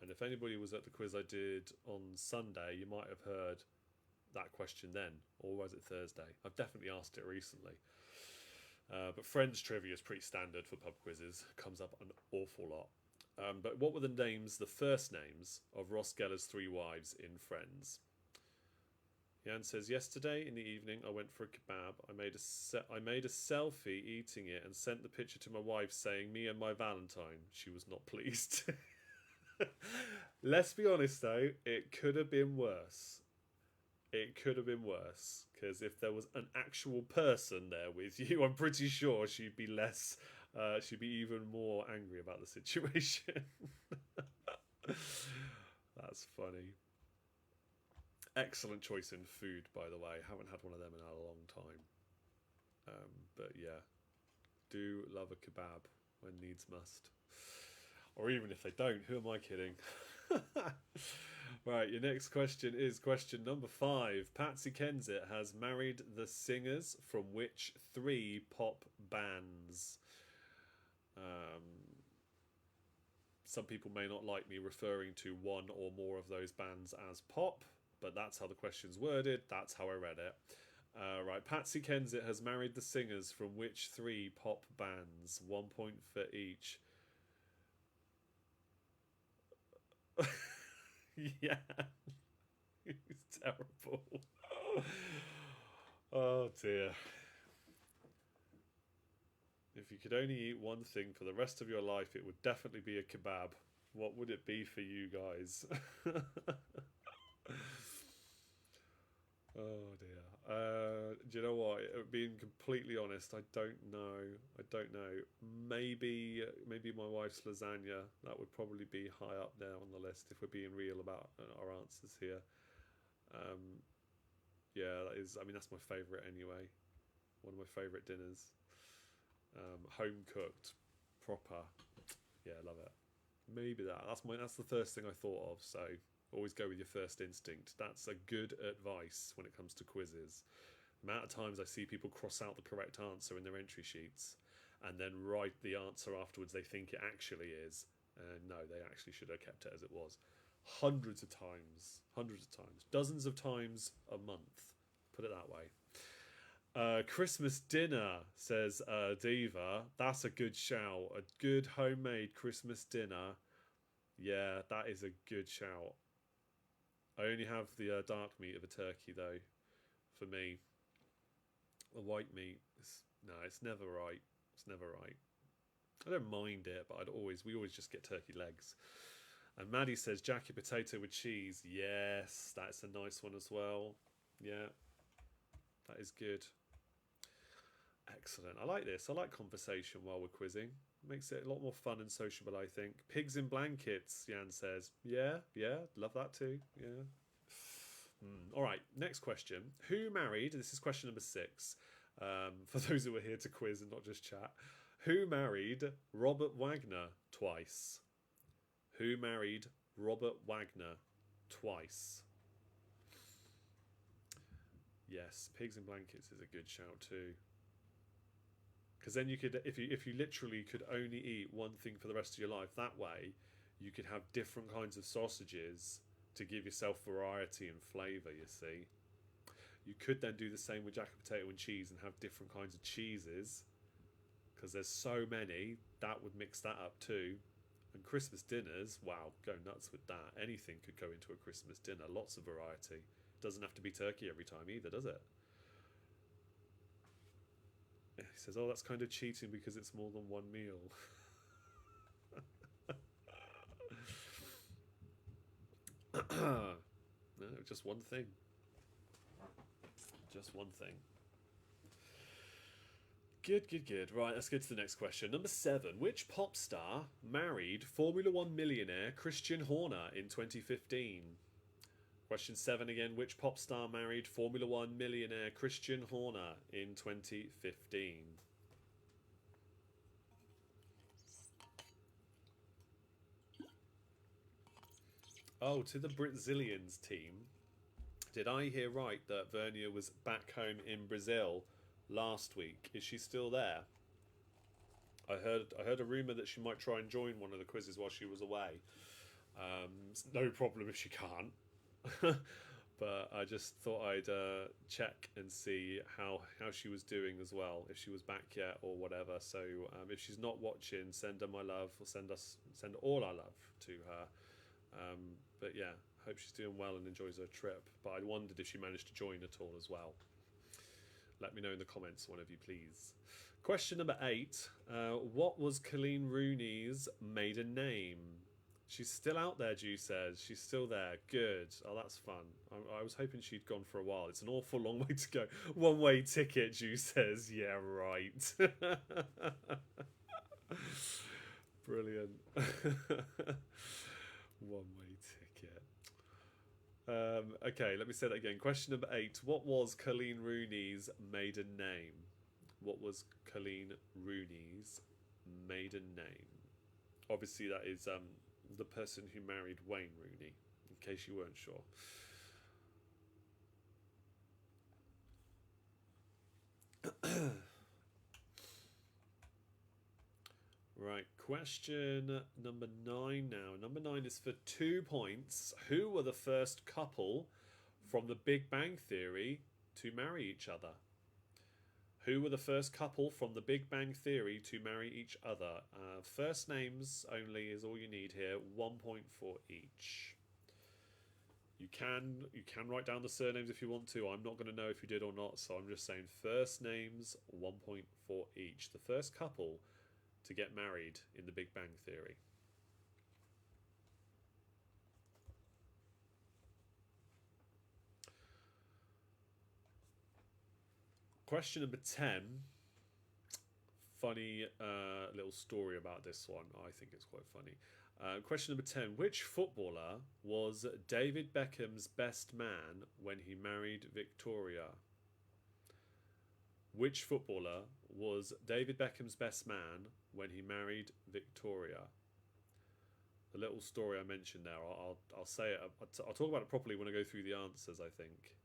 And if anybody was at the quiz I did on Sunday, you might have heard that question then. Or was it Thursday? I've definitely asked it recently. But Friends trivia is pretty standard for pub quizzes. Comes up an awful lot. But what were the names, the first names, of Ross Geller's 3 wives in Friends? Jan says, yesterday in the evening I went for a kebab. I made a selfie eating it and sent the picture to my wife saying, me and my Valentine. She was not pleased. Let's be honest though, it could have been worse. It could have been worse, because if there was an actual person there with you, I'm pretty sure she'd be less, she'd be even more angry about the situation. That's funny. Excellent choice in food, by the way. Haven't had one of them in a long time. But yeah, do love a kebab when needs must. Or even if they don't, who am I kidding? Right, your next question is question number 5. Patsy Kensit has married the singers from which 3 pop bands? Some people may not like me referring to one or more of those bands as pop, but that's how the question's worded. That's how I read it. Right, Patsy Kensit has married the singers from which 3 pop bands? 1 point for each. Yeah. It's terrible. Oh dear. If you could only eat one thing for the rest of your life, it would definitely be a kebab. What would it be for you guys? Oh dear. Do you know what? Being completely honest, I don't know. Maybe my wife's lasagna. That would probably be high up there on the list if we're being real about our answers here. Yeah, that is. I mean, that's my favourite anyway. One of my favourite dinners. Home cooked, proper. Yeah, love it. Maybe that. That's the first thing I thought of. So always go with your first instinct. That's a good advice when it comes to quizzes. The amount of times I see people cross out the correct answer in their entry sheets and then write the answer afterwards they think it actually is. No, they actually should have kept it as it was. Hundreds of times. Dozens of times a month Put it that way. Christmas dinner, says Diva. That's a good shout. A good homemade Christmas dinner. Yeah, that is a good shout. I only have the dark meat of a turkey, though, for me. The white meat, it's never right. It's never right. I don't mind it, but we always just get turkey legs. And Maddie says jacket potato with cheese. Yes, that's a nice one as well. Yeah, that is good. Excellent. I like this. I like conversation while we're quizzing. Makes it a lot more fun and sociable, I think. Pigs in blankets, Jan says. Yeah, love that too. Yeah. All right, next question. Who married, this is question number 6, for those who are here to quiz and not just chat. Who married Robert Wagner twice? Who married Robert Wagner twice? Yes, pigs in blankets is a good shout too. Because then you could, if you literally could only eat one thing for the rest of your life, that way you could have different kinds of sausages to give yourself variety and flavour, you see. You could then do the same with jacket potato and cheese and have different kinds of cheeses, because there's so many. That would mix that up too. And Christmas dinners, wow, go nuts with that. Anything could go into a Christmas dinner. Lots of variety. Doesn't have to be turkey every time either, does it? He says, oh, that's kind of cheating because it's more than one meal. No, just one thing. Just one thing. Good. Right, let's go to the next question. Number 7. Which pop star married Formula 1 millionaire Christian Horner in 2015? Question 7 again. Which pop star married Formula 1 millionaire Christian Horner in 2015? Oh, to the Brazilians team. Did I hear right that Vernia was back home in Brazil last week? Is she still there? I heard a rumour that she might try and join one of the quizzes while she was away. It's no problem if she can't. But I just thought I'd check and see how she was doing as well, if she was back yet or whatever. So if she's not watching, send her my love, or send all our love to her. But yeah, hope she's doing well and enjoys her trip. But I wondered if she managed to join at all as well. Let me know in the comments, one of you, please. Question number 8. What was Colleen Rooney's maiden name? She's still out there, Ju says. She's still there. Good. Oh, that's fun. I was hoping she'd gone for a while. It's an awful long way to go. One-way ticket, Ju says. Yeah, right. Brilliant. One-way ticket. Okay, let me say that again. Question number 8. What was Colleen Rooney's maiden name? What was Colleen Rooney's maiden name? Obviously, that is the person who married Wayne Rooney, in case you weren't sure. Right, question number 9 now. Number 9 is for 2 points. Who were the first couple from the Big Bang Theory to marry each other? Who were the first couple from the Big Bang Theory to marry each other? First names only is all you need here. 1 point for each. You can write down the surnames if you want to. I'm not going to know if you did or not, so I'm just saying first names, 1 point for each. The first couple to get married in the Big Bang Theory. Question number 10. Funny little story about this one. I think it's quite funny. Question number 10. Which footballer was David Beckham's best man when he married Victoria? Which footballer was David Beckham's best man when he married Victoria? The little story I mentioned there, I'll say it. I'll talk about it properly when I go through the answers, I think.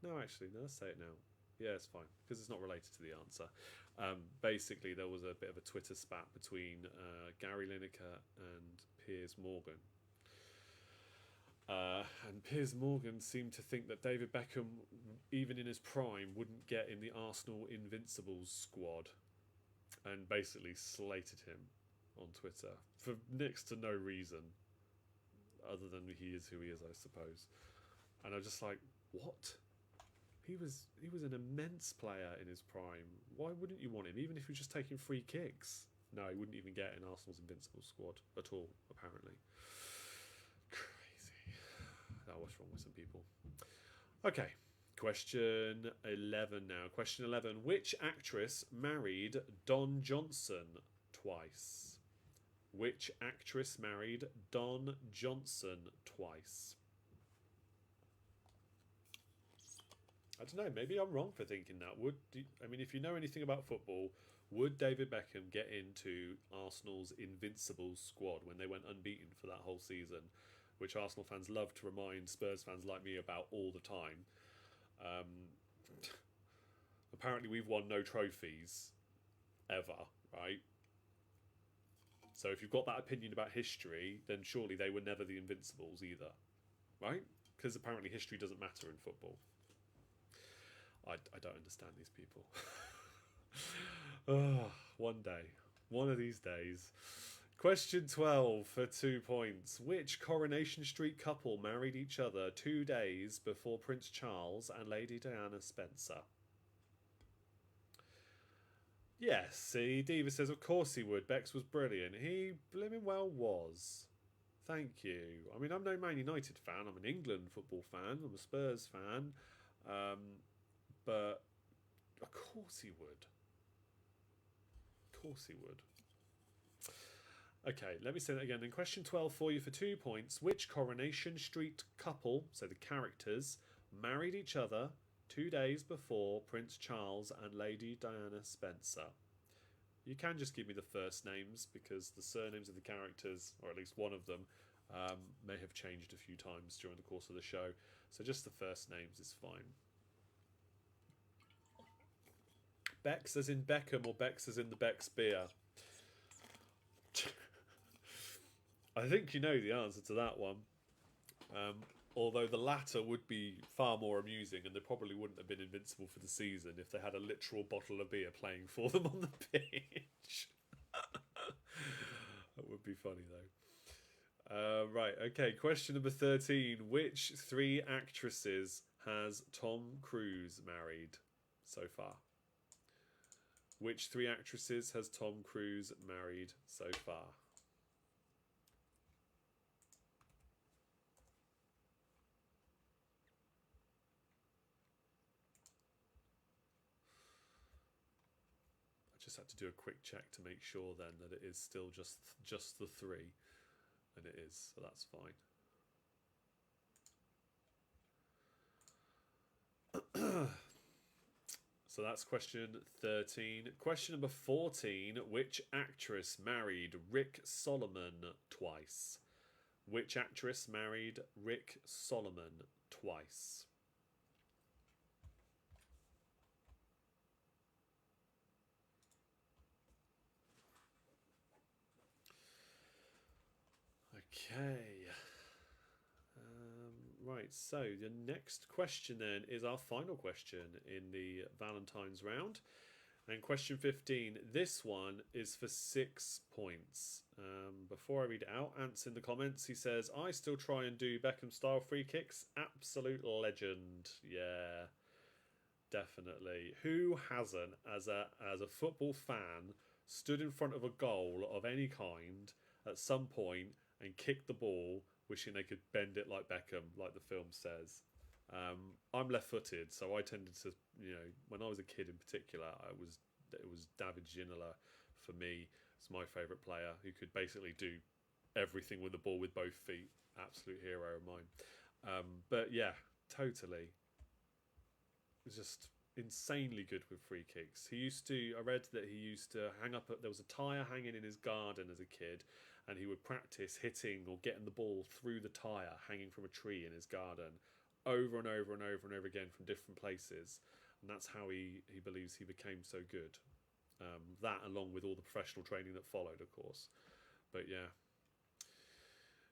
No, actually, no, let's say it now. Yeah, it's fine, because it's not related to the answer. Basically, there was a bit of a Twitter spat between Gary Lineker and Piers Morgan. And Piers Morgan seemed to think that David Beckham, even in his prime, wouldn't get in the Arsenal Invincibles squad, and basically slated him on Twitter for next to no reason other than he is who he is, I suppose. And I was just like, what? He was an immense player in his prime. Why wouldn't you want him, even if he was just taking free kicks? No, he wouldn't even get in Arsenal's Invincible squad at all, apparently. Crazy. Oh, what's wrong with some people? Okay, question 11 now. Question 11. Which actress married Don Johnson twice? Which actress married Don Johnson twice? I don't know, maybe I'm wrong for thinking that. If you know anything about football, would David Beckham get into Arsenal's Invincibles squad when they went unbeaten for that whole season, which Arsenal fans love to remind Spurs fans like me about all the time? Apparently we've won no trophies ever, right? So if you've got that opinion about history, then surely they were never the Invincibles either, right? Because apparently history doesn't matter in football. I don't understand these people. One day. One of these days. Question 12 for 2 points. Which Coronation Street couple married each other 2 days before Prince Charles and Lady Diana Spencer? Yes, see, Diva says, of course he would. Bex was brilliant. He blimmin' well was. Thank you. I mean, I'm no Man United fan. I'm an England football fan. I'm a Spurs fan. But of course he would. Of course he would. Okay, let me say that again. In question 12 for you for 2 points. Which Coronation Street couple, so the characters, married each other 2 days before Prince Charles and Lady Diana Spencer? You can just give me the first names because the surnames of the characters, or at least one of them, may have changed a few times during the course of the show. So just the first names is fine. Bex as in Beckham or Bex as in the Bex beer? I think you know the answer to that one. Although the latter would be far more amusing, and they probably wouldn't have been invincible for the season if they had a literal bottle of beer playing for them on the pitch. That would be funny though. Right, okay, question number 13. Which 3 actresses has Tom Cruise married so far? Which 3 actresses has Tom Cruise married so far? I just had to do a quick check to make sure then that it is still just the 3, and it is, so that's fine. So that's question 13. Question number 14. Which actress married Rick Solomon twice? Which actress married Rick Solomon twice? Okay. Right, so the next question then is our final question in the Valentine's round. And question 15, this one is for 6 points. Before I read it out, Ant's in the comments. He says, I still try and do Beckham-style free kicks. Absolute legend. Yeah, definitely. Who hasn't, as a football fan, stood in front of a goal of any kind at some point and kicked the ball, wishing they could bend it like Beckham, like the film says? I'm left-footed, so I tended to, when I was a kid in particular, it was David Ginola for me. It's my favourite player who could basically do everything with the ball with both feet. Absolute hero of mine. But yeah, totally. Just insanely good with free kicks. I read that he used to there was a tyre hanging in his garden as a kid, and he would practice hitting or getting the ball through the tyre hanging from a tree in his garden over and over and over and over again from different places. And that's how he believes he became so good. That along with all the professional training that followed, of course. But yeah.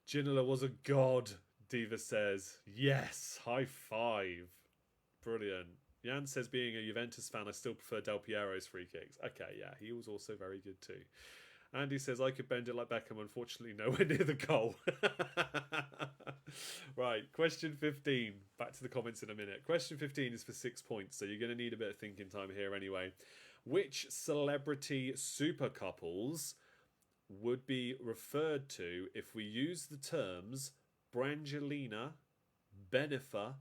Ginola was a god. Diva says, yes, high five. Brilliant. Jan says, being a Juventus fan, I still prefer Del Piero's free kicks. Okay, yeah, he was also very good too. Andy says, I could bend it like Beckham, unfortunately nowhere near the goal. Right, question 15. Back to the comments in a minute. Question 15 is for 6 points, so you're going to need a bit of thinking time here anyway. Which celebrity super couples would be referred to if we use the terms Brangelina, Benifer,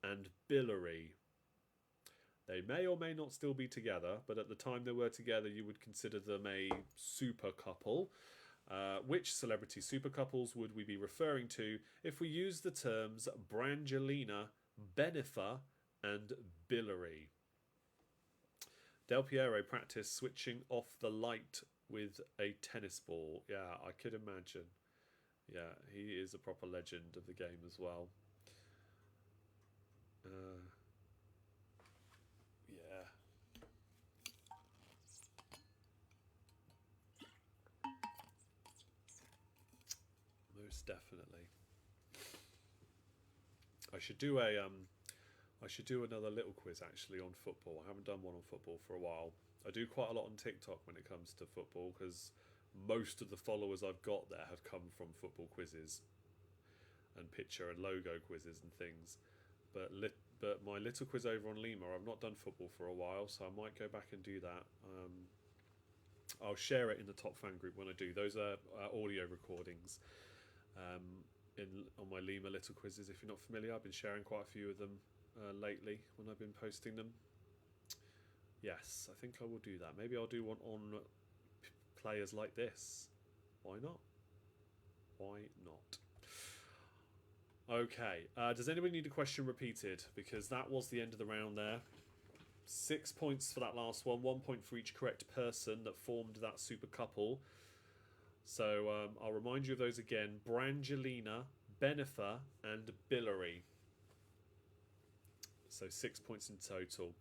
and Billary? They may or may not still be together, but at the time they were together, you would consider them a super couple. Which celebrity super couples would we be referring to if we use the terms Brangelina, Benifer, and Billary? Del Piero practiced switching off the light with a tennis ball. Yeah, I could imagine. Yeah, he is a proper legend of the game as well. Yeah. Most definitely. I should do another little quiz actually on football. I haven't done one on football for a while. I do quite a lot on TikTok when it comes to football because most of the followers I've got there have come from football quizzes and picture and logo quizzes and things. But my little quiz over on Lima, I've not done football for a while, so I might go back and do that. I'll share it in the top fan group when I do. Those are audio recordings on my Lima little quizzes. If you're not familiar, I've been sharing quite a few of them lately when I've been posting them. Yes, I think I will do that. Maybe I'll do one on players like this. Why not? Why not? Okay, does anybody need a question repeated? Because that was the end of the round there. 6 points for that last one. 1 point for each correct person that formed that super couple. So I'll remind you of those again. Brangelina, Benifer, and Billary. So 6 points in total.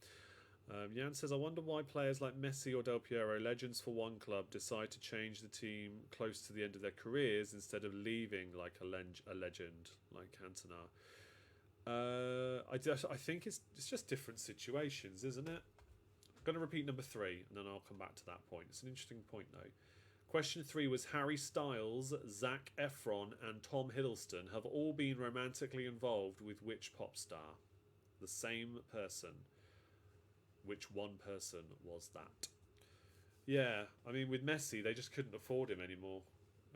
Jan says, I wonder why players like Messi or Del Piero, legends for one club, decide to change the team close to the end of their careers instead of leaving like a legend like Cantona. I think it's just different situations, isn't it? I'm going to repeat number 3 and then I'll come back to that point. It's an interesting point though. Question 3 was Harry Styles, Zac Efron and Tom Hiddleston have all been romantically involved with which pop star? The same person. Which one person was that? Yeah, I mean, with Messi, they just couldn't afford him anymore.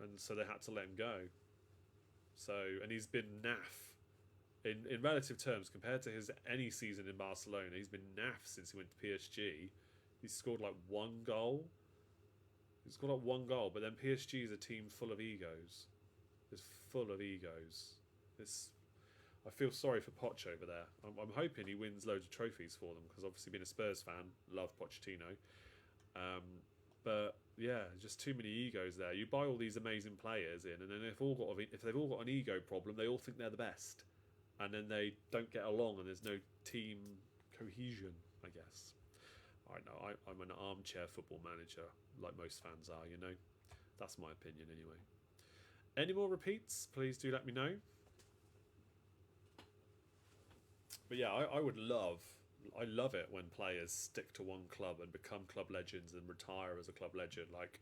And so they had to let him go. And he's been naff. In relative terms, compared to his any season in Barcelona, he's been naff since he went to PSG. He's scored like 1 goal. He's scored like 1 goal, but then PSG is a team full of egos. It's full of egos. I feel sorry for Poch over there. I'm hoping he wins loads of trophies for them because obviously being a Spurs fan, love Pochettino. But yeah, just too many egos there. You buy all these amazing players in, and then if they've all got an ego problem, they all think they're the best, and then they don't get along, and there's no team cohesion, I guess. I know I'm an armchair football manager, like most fans are. You know, that's my opinion anyway. Any more repeats? Please do let me know. But yeah, I love it when players stick to one club and become club legends and retire as a club legend. Like,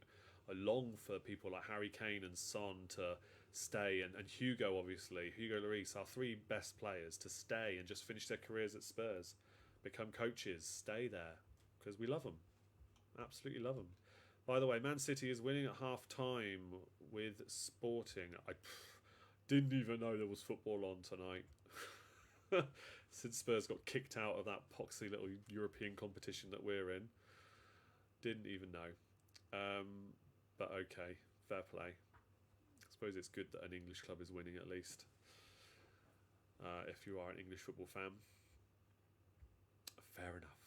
I long for people like Harry Kane and Son to stay, and Hugo, obviously, Hugo Lloris, our 3 best players, to stay and just finish their careers at Spurs, become coaches, stay there, because we love them, absolutely love them. By the way, Man City is winning at half-time with Sporting. I didn't even know there was football on tonight. Since Spurs got kicked out of that poxy little European competition that we're in. Didn't even know. But okay, fair play. I suppose it's good that an English club is winning at least. If you are an English football fan. Fair enough.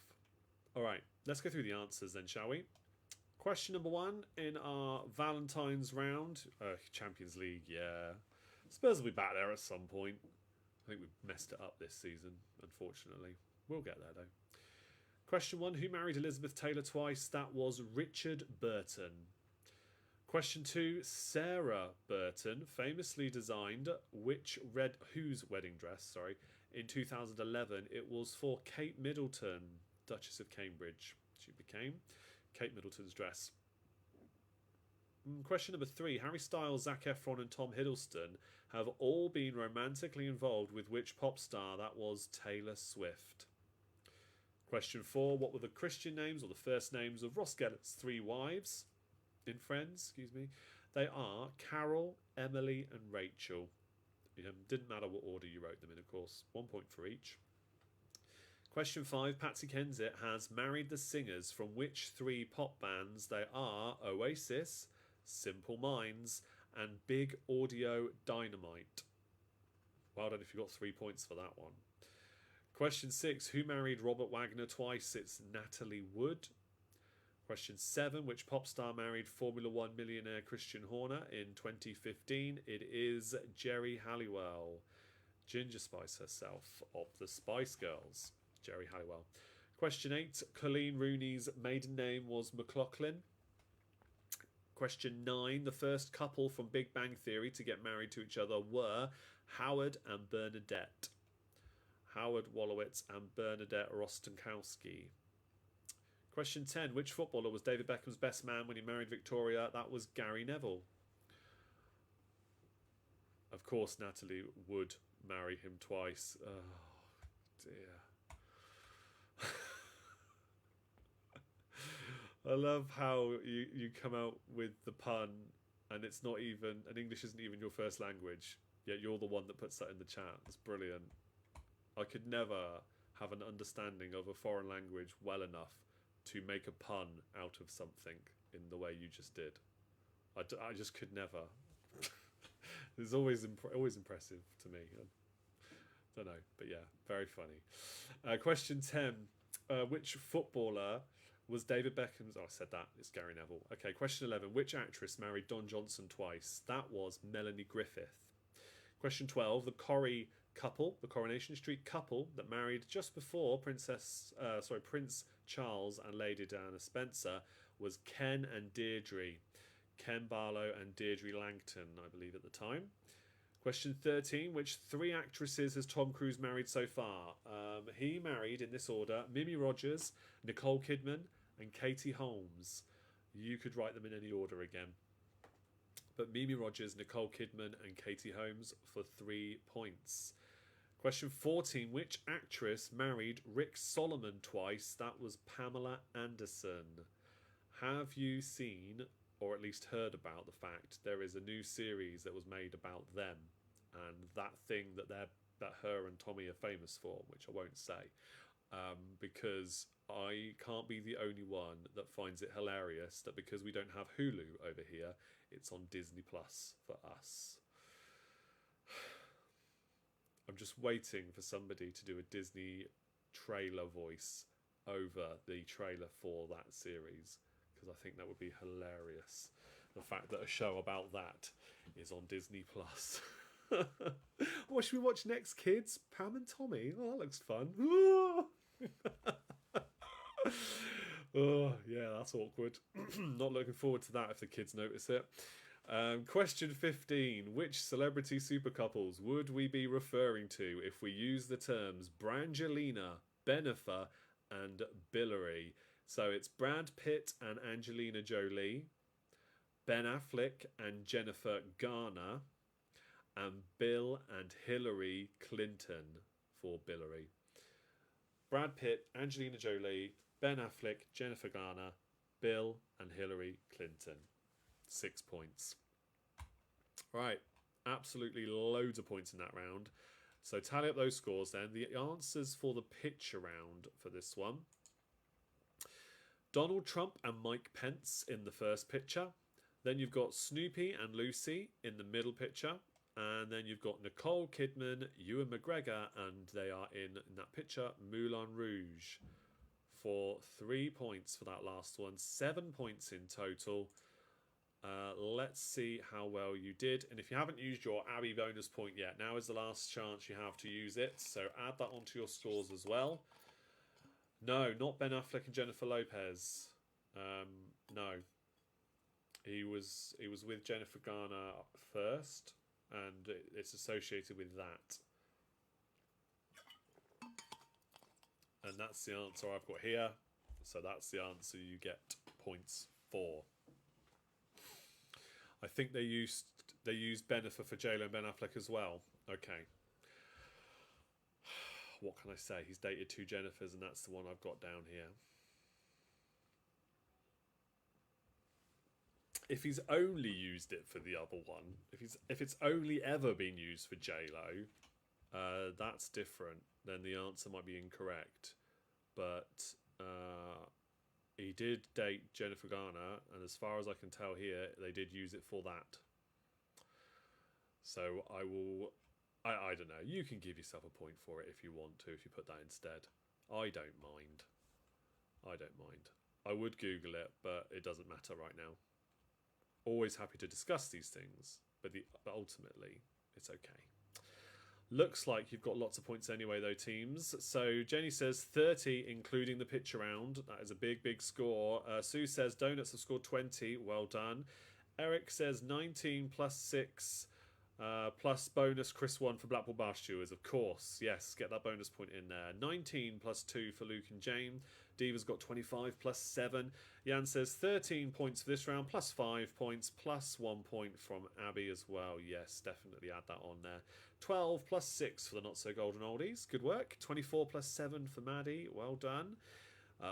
Alright, let's go through the answers then, shall we? Question number 1 in our Valentine's round. Champions League, yeah. Spurs will be back there at some point. I think we've messed it up this season, unfortunately. We'll get there, though. Question 1. Who married Elizabeth Taylor twice? That was Richard Burton. Question 2. Sarah Burton famously designed whose wedding dress, in 2011. It was for Kate Middleton, Duchess of Cambridge. She became Kate Middleton's dress. Question number 3. Harry Styles, Zac Efron and Tom Hiddleston have all been romantically involved with which pop star? That was Taylor Swift. Question 4. What were the Christian names or the first names of Ross Gellert's 3 wives in Friends? They are Carol, Emily and Rachel. Didn't matter what order you wrote them in, of course. 1 point for each. Question 5. Patsy Kensit has married the singers from which 3 pop bands? They are Oasis, Simple Minds and Big Audio Dynamite. Well done if you got 3 points for that one. Question 6. Who married Robert Wagner twice? It's Natalie Wood. Question 7. Which pop star married Formula 1 millionaire Christian Horner in 2015? It is Geri Halliwell. Ginger Spice herself of the Spice Girls. Geri Halliwell. Question 8. Colleen Rooney's maiden name was McLaughlin. Question 9. The first couple from Big Bang Theory to get married to each other were Howard and Bernadette. Howard Wolowitz and Bernadette Rostenkowski. Question 10. Which footballer was David Beckham's best man when he married Victoria? That was Gary Neville. Of course, Natalie would marry him twice. Oh, dear. I love how you come out with the pun and it's not even, and English isn't even your first language, yet you're the one that puts that in the chat. It's brilliant. I could never have an understanding of a foreign language well enough to make a pun out of something in the way you just did. I just could never. It's always impressive to me. I don't know, but yeah, very funny. Question 10. Which footballer was David Beckham's... Oh, I said that. It's Gary Neville. Okay, question 11. Which actress married Don Johnson twice? That was Melanie Griffith. Question 12. The Corrie couple, the Coronation Street couple that married just before Prince Charles and Lady Diana Spencer was Ken and Deirdre. Ken Barlow and Deirdre Langton, I believe, at the time. Question 13. Which 3 actresses has Tom Cruise married so far? He married, in this order, Mimi Rogers, Nicole Kidman and Katie Holmes. You could write them in any order again. But Mimi Rogers, Nicole Kidman and Katie Holmes for 3 points. Question 14. Which actress married Rick Solomon twice? That was Pamela Anderson. Have you seen, or at least heard about, the fact there is a new series that was made about them and that thing that her and Tommy are famous for, which I won't say, because I can't be the only one that finds it hilarious that because we don't have Hulu over here, it's on Disney Plus for us. I'm just waiting for somebody to do a Disney trailer voice over the trailer for that series, because I think that would be hilarious. The fact that a show about that is on Disney Plus. What should we watch next, kids? Pam and Tommy? Oh, that looks fun. Oh, yeah, that's awkward. Not looking forward to that if the kids notice it. Question 15. Which celebrity super couples would we be referring to if we use the terms Brangelina, Benifer and Billary? So it's Brad Pitt and Angelina Jolie, Ben Affleck and Jennifer Garner, and Bill and Hillary Clinton for Billary. Brad Pitt, Angelina Jolie, Ben Affleck, Jennifer Garner, Bill and Hillary Clinton. 6 points. Right, absolutely loads of points in that round. So tally up those scores then. The answers for the picture round for this one. Donald Trump and Mike Pence in the first picture. Then you've got Snoopy and Lucy in the middle picture. And then you've got Nicole Kidman, Ewan McGregor, and they are in that picture, Moulin Rouge, for 3 points for that last one. 7 points in total. Let's see how well you did. And if you haven't used your Abby bonus point yet, now is the last chance you have to use it. So add that onto your scores as well. No, not Ben Affleck and Jennifer Lopez. No. He was with Jennifer Garner first, and it's associated with that. And that's the answer I've got here. So that's the answer you get points for. I think they used Bennifer for J-Lo and Ben Affleck as well. Okay. What can I say? He's dated 2 Jennifers, and that's the one I've got down here. If he's only used it for the other one, if it's only ever been used for J-Lo, that's different. Then the answer might be incorrect. But he did date Jennifer Garner, and as far as I can tell here, they did use it for that. So I don't know. You can give yourself a point for it if you want to, if you put that instead. I don't mind. I would Google it, but it doesn't matter right now. Always happy to discuss these things, but ultimately, it's okay. Looks like you've got lots of points anyway, though, teams. So Jenny says 30, including the pitch round. That is a big, big score. Sue says Donuts have scored 20. Well done. Eric says 19 plus 6 plus bonus Chris 1 for Blackpool Bar Stewards. Of course, yes, get that bonus point in there. 19 plus 2 for Luke and Jane. Diva's got 25 plus 7. Jan says 13 points for this round, plus 5 points, plus 1 point from Abby as well. Yes, definitely add that on there. 12 plus 6 for the Not So Golden Oldies. Good work. 24 plus 7 for Maddie. Well done.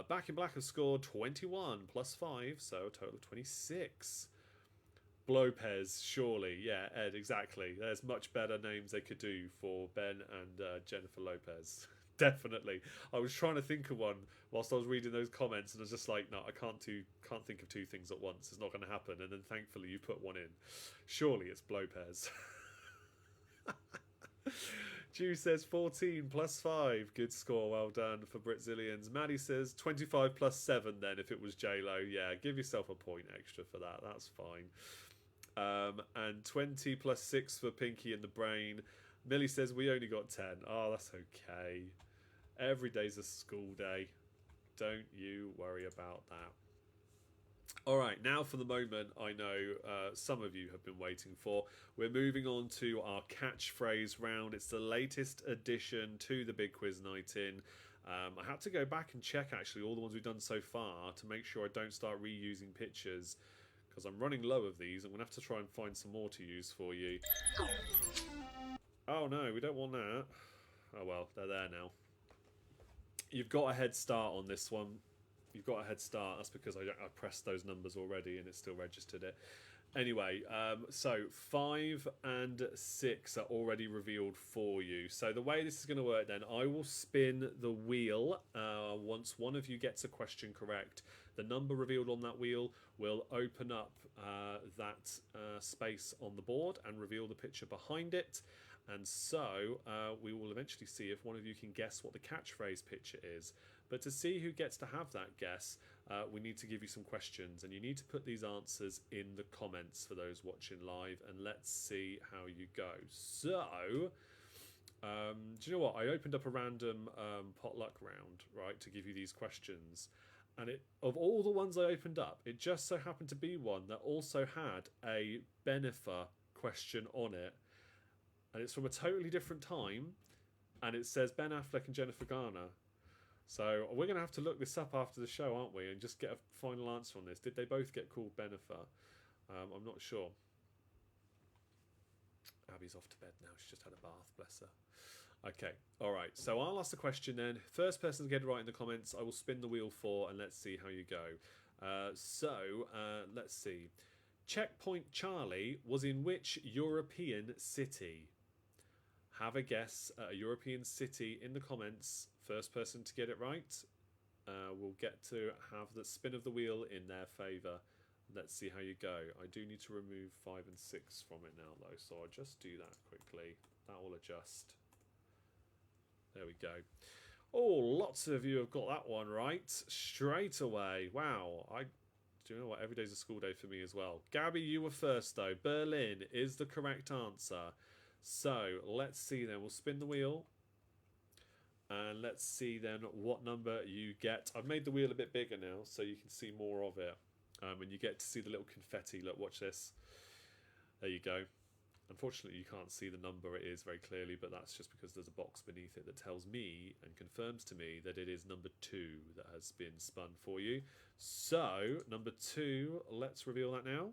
Back in Black have scored 21 plus 5, so a total of 26. Blopez, surely. Yeah, Ed, exactly. There's much better names they could do for Ben and Jennifer Lopez. Definitely. I was trying to think of one whilst I was reading those comments, and I was just like, no, I can't think of 2 things at once. It's not going to happen. And then thankfully you put one in. Surely it's Blopez. Jew says 14 plus 5. Good score. Well done for Britzillians. Maddie says 25 plus 7 then if it was J-Lo. Yeah, give yourself a point extra for that. That's fine. And 20 plus 6 for Pinky and the Brain. Millie says we only got 10. Oh, that's okay. Every day's a school day. Don't you worry about that. All right, now for the moment I know some of you have been waiting for. We're moving on to our catchphrase round. It's the latest addition to the Big Quiz Night In. I had to go back and check actually all the ones we've done so far to make sure I don't start reusing pictures, because I'm running low of these. I'm going to have to try and find some more to use for you. Oh no, we don't want that. Oh well, they're there now. You've got a head start on this one. You've got a head start. That's because I pressed those numbers already and it still registered it. Anyway, so 5 and 6 are already revealed for you. So the way this is going to work then, I will spin the wheel once one of you gets a question correct. The number revealed on that wheel will open up that space on the board and reveal the picture behind it. And so we will eventually see if one of you can guess what the catchphrase picture is. But to see who gets to have that guess, we need to give you some questions. And you need to put these answers in the comments for those watching live. And let's see how you go. So, do you know what? I opened up a random potluck round, right, to give you these questions. And of all the ones I opened up, it just so happened to be one that also had a Bennifer question on it. And it's from a totally different time, and it says Ben Affleck and Jennifer Garner. So we're going to have to look this up after the show, aren't we, and just get a final answer on this. Did they both get called Bennifer? I'm not sure. Abby's off to bed now. She's just had a bath, bless her. Okay, all right. So I'll ask the question then. First person to get it right in the comments, I will spin the wheel for, and let's see how you go. Let's see. Checkpoint Charlie was in which European city? Have a guess at a European city in the comments. First person to get it right will get to have the spin of the wheel in their favour. Let's see how you go. I do need to remove 5 and 6 from it now though, so I'll just do that quickly. That will adjust. There we go. Oh, lots of you have got that one right straight away. Wow. Do you know what? Every day's a school day for me as well. Gabby, you were first though. Berlin is the correct answer. So let's see then. We'll spin the wheel. And let's see then what number you get. I've made the wheel a bit bigger now so you can see more of it. And you get to see the little confetti. Look, watch this. There you go. Unfortunately, you can't see the number it is very clearly, but that's just because there's a box beneath it that tells me and confirms to me that it is number 2 that has been spun for you. So, number 2, let's reveal that now.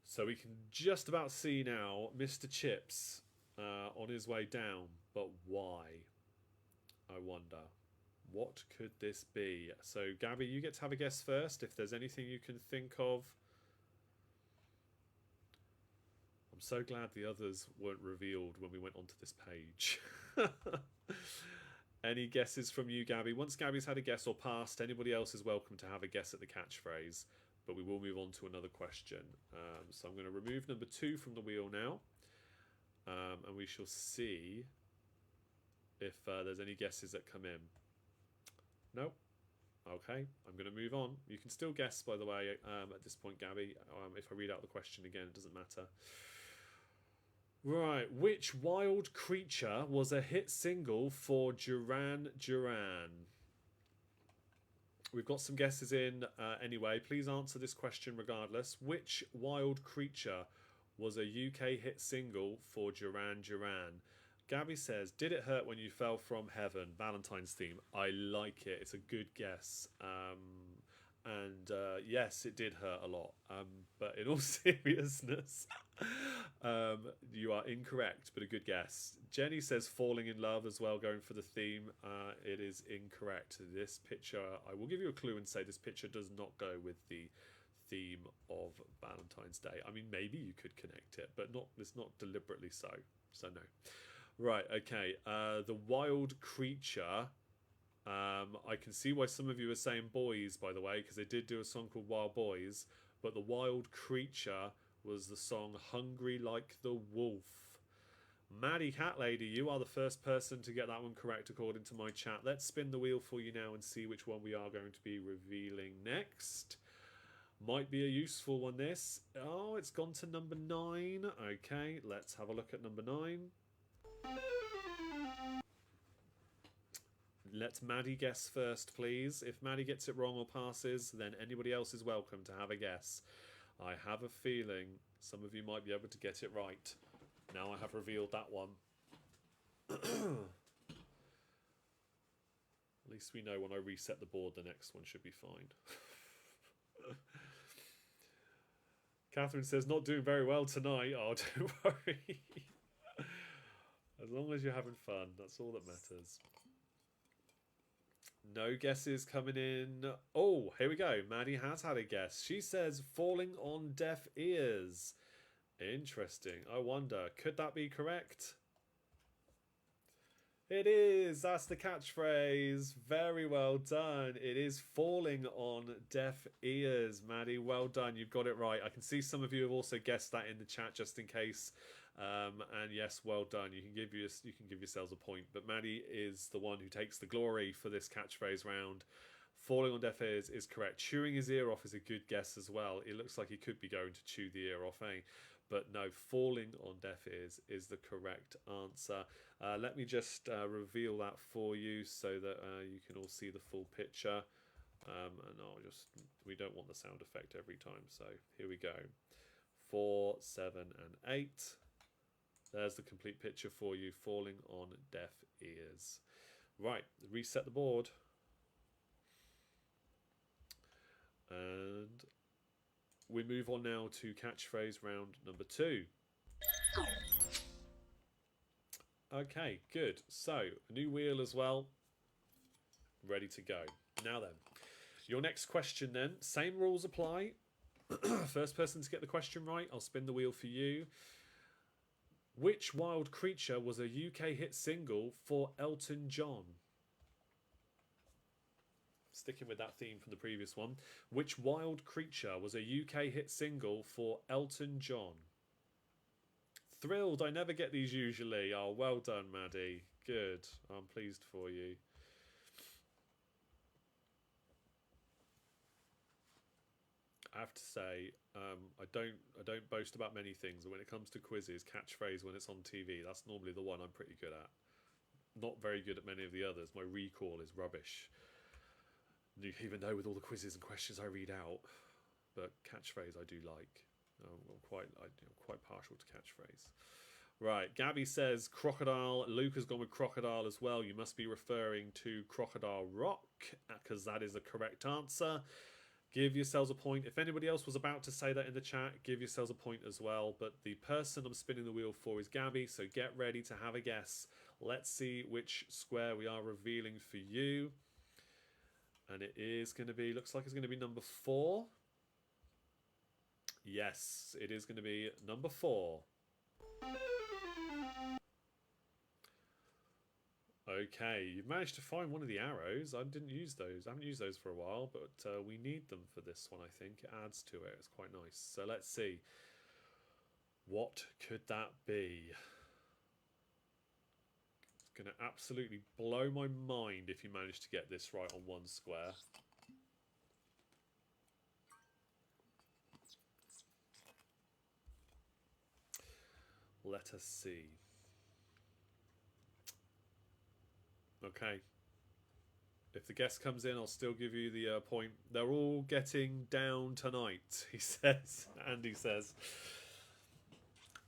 So we can just about see now Mr. Chips on his way down, but why? I wonder. What could this be? So, Gabby, you get to have a guess first, if there's anything you can think of. I'm so glad the others weren't revealed when we went onto this page. Any guesses from you, Gabby? Once Gabby's had a guess or passed, anybody else is welcome to have a guess at the catchphrase, but we will move on to another question. So I'm going to remove number 2 from the wheel now, and we shall see if there's any guesses that come in. No? Okay, I'm going to move on. You can still guess, by the way, at this point, Gabby. If I read out the question again, it doesn't matter. Right, which wild creature was a hit single for Duran Duran? We've got some guesses in anyway. Please answer this question regardless. Which wild creature was a UK hit single for Duran Duran? Gabby says, did it hurt when you fell from heaven? Valentine's theme. I like it. It's a good guess. And yes, it did hurt a lot. But in all seriousness, you are incorrect, but a good guess. Jenny says falling in love as well, going for the theme. It is incorrect. This picture, I will give you a clue and say this picture does not go with the theme of Valentine's Day. I mean, maybe you could connect it, but it's not deliberately so. So no. Right, okay. The wild creature. I can see why some of you are saying boys, by the way, because they did do a song called Wild Boys, but the wild creature was the song Hungry Like the Wolf. Maddie Cat Lady, you are the first person to get that one correct according to my chat. Let's spin the wheel for you now and see which one we are going to be revealing next. Might be a useful one, this. Oh, it's gone to number 9. Okay, let's have a look at number 9. Let Maddie guess first, please. If Maddie gets it wrong or passes, then anybody else is welcome to have a guess. I have a feeling some of you might be able to get it right. Now I have revealed that one. At least we know when I reset the board, the next one should be fine. Catherine says, not doing very well tonight. Oh, don't worry. As long as you're having fun, that's all that matters. No guesses coming in. Oh, here we go. Maddie has had a guess. She says falling on deaf ears. Interesting. I wonder, could that be correct? It is. That's the catchphrase. Very well done. It is falling on deaf ears, Maddie. Well done. You've got it right. I can see some of you have also guessed that in the chat just in case. And yes, well done. You can give yourselves a point. But Maddie is the one who takes the glory for this catchphrase round. Falling on deaf ears is correct. Chewing his ear off is a good guess as well. It looks like he could be going to chew the ear off, eh? But no, falling on deaf ears is the correct answer. Let me just reveal that for you so that you can all see the full picture. And we don't want the sound effect every time. So here we go. 4, 7, and 8. There's the complete picture for you, falling on deaf ears. Right, reset the board. And we move on now to catchphrase round number 2. Okay, good. So, a new wheel as well. Ready to go. Now then, your next question then. Same rules apply. First person to get the question right, I'll spin the wheel for you. Which wild creature was a UK hit single for Elton John? Sticking with that theme from the previous one. Which wild creature was a UK hit single for Elton John? Thrilled. I never get these usually. Oh, well done, Maddie. Good. I'm pleased for you. I have to say, I don't boast about many things, and when it comes to quizzes, catchphrase when it's on TV, that's normally the one I'm pretty good at. Not very good at many of the others. My recall is rubbish. even though with all the quizzes and questions I read out, but catchphrase I do like. I'm quite partial to catchphrase. Right, Gabby says crocodile. Luke has gone with crocodile as well. You must be referring to Crocodile Rock, because that is the correct answer. Give yourselves a point. If anybody else was about to say that in the chat, give yourselves a point as well. But the person I'm spinning the wheel for is Gabby, so get ready to have a guess. Let's see which square we are revealing for you. And it is going to be, looks like it's going to be number 4. Yes, it is going to be number 4. Okay, you've managed to find one of the arrows. I didn't use those. I haven't used those for a while, but we need them for this one, I think. It adds to it. It's quite nice. So let's see. What could that be? It's going to absolutely blow my mind if you manage to get this right on one square. Let us see. Okay. If the guest comes in, I'll still give you the point. They're all getting down tonight, he says. Andy says.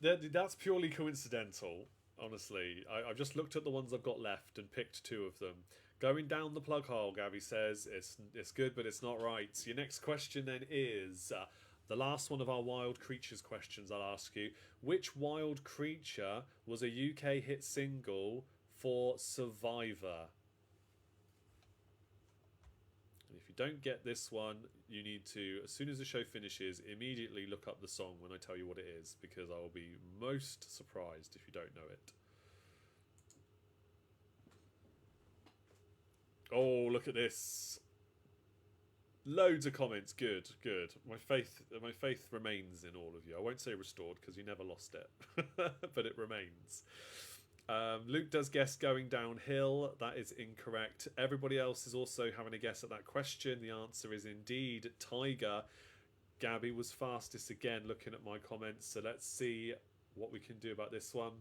That's purely coincidental, honestly. I've just looked at the ones I've got left and picked 2 of them. Going down the plug hole, Gabby says. It's good, but it's not right. Your next question then is... the last one of our wild creatures questions I'll ask you. Which wild creature was a UK hit single for Survivor? And if you don't get this one, you need to, as soon as the show finishes, immediately look up the song when I tell you what it is, because I will be most surprised if you don't know it. Oh, look at this. Loads of comments. Good, good. My faith remains in all of you. I won't say restored because you never lost it, but it remains. Luke does guess going downhill. That is incorrect. Everybody else is also having a guess at that question. The answer is indeed tiger. Gabby was fastest again looking at my comments. So let's see what we can do about this one.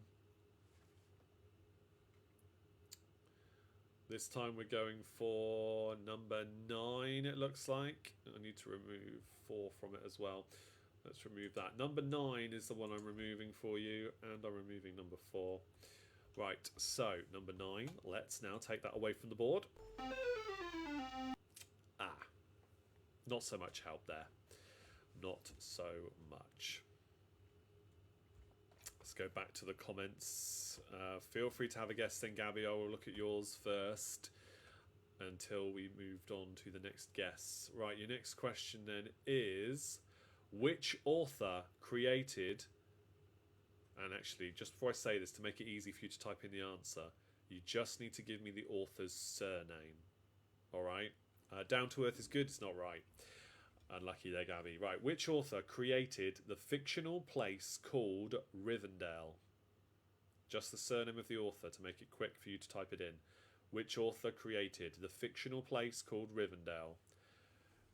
This time we're going for number 9, it looks like. I need to remove 4 from it as well. Let's remove that. Number 9 is the one I'm removing for you, and I'm removing number 4. Right, so number 9. Let's now take that away from the board. Not so much help there. Not so much. Let's go back to the comments. Feel free to have a guess then, Gabby. I will look at yours first until we moved on to the next guess. Right, your next question then is, which author created, and actually, just before I say this, to make it easy for you to type in the answer, you just need to give me the author's surname. All right? Down to Earth is good, it's not right. Unlucky there, Gabby. Right, which author created the fictional place called Rivendell? Just the surname of the author to make it quick for you to type it in. Which author created the fictional place called Rivendell?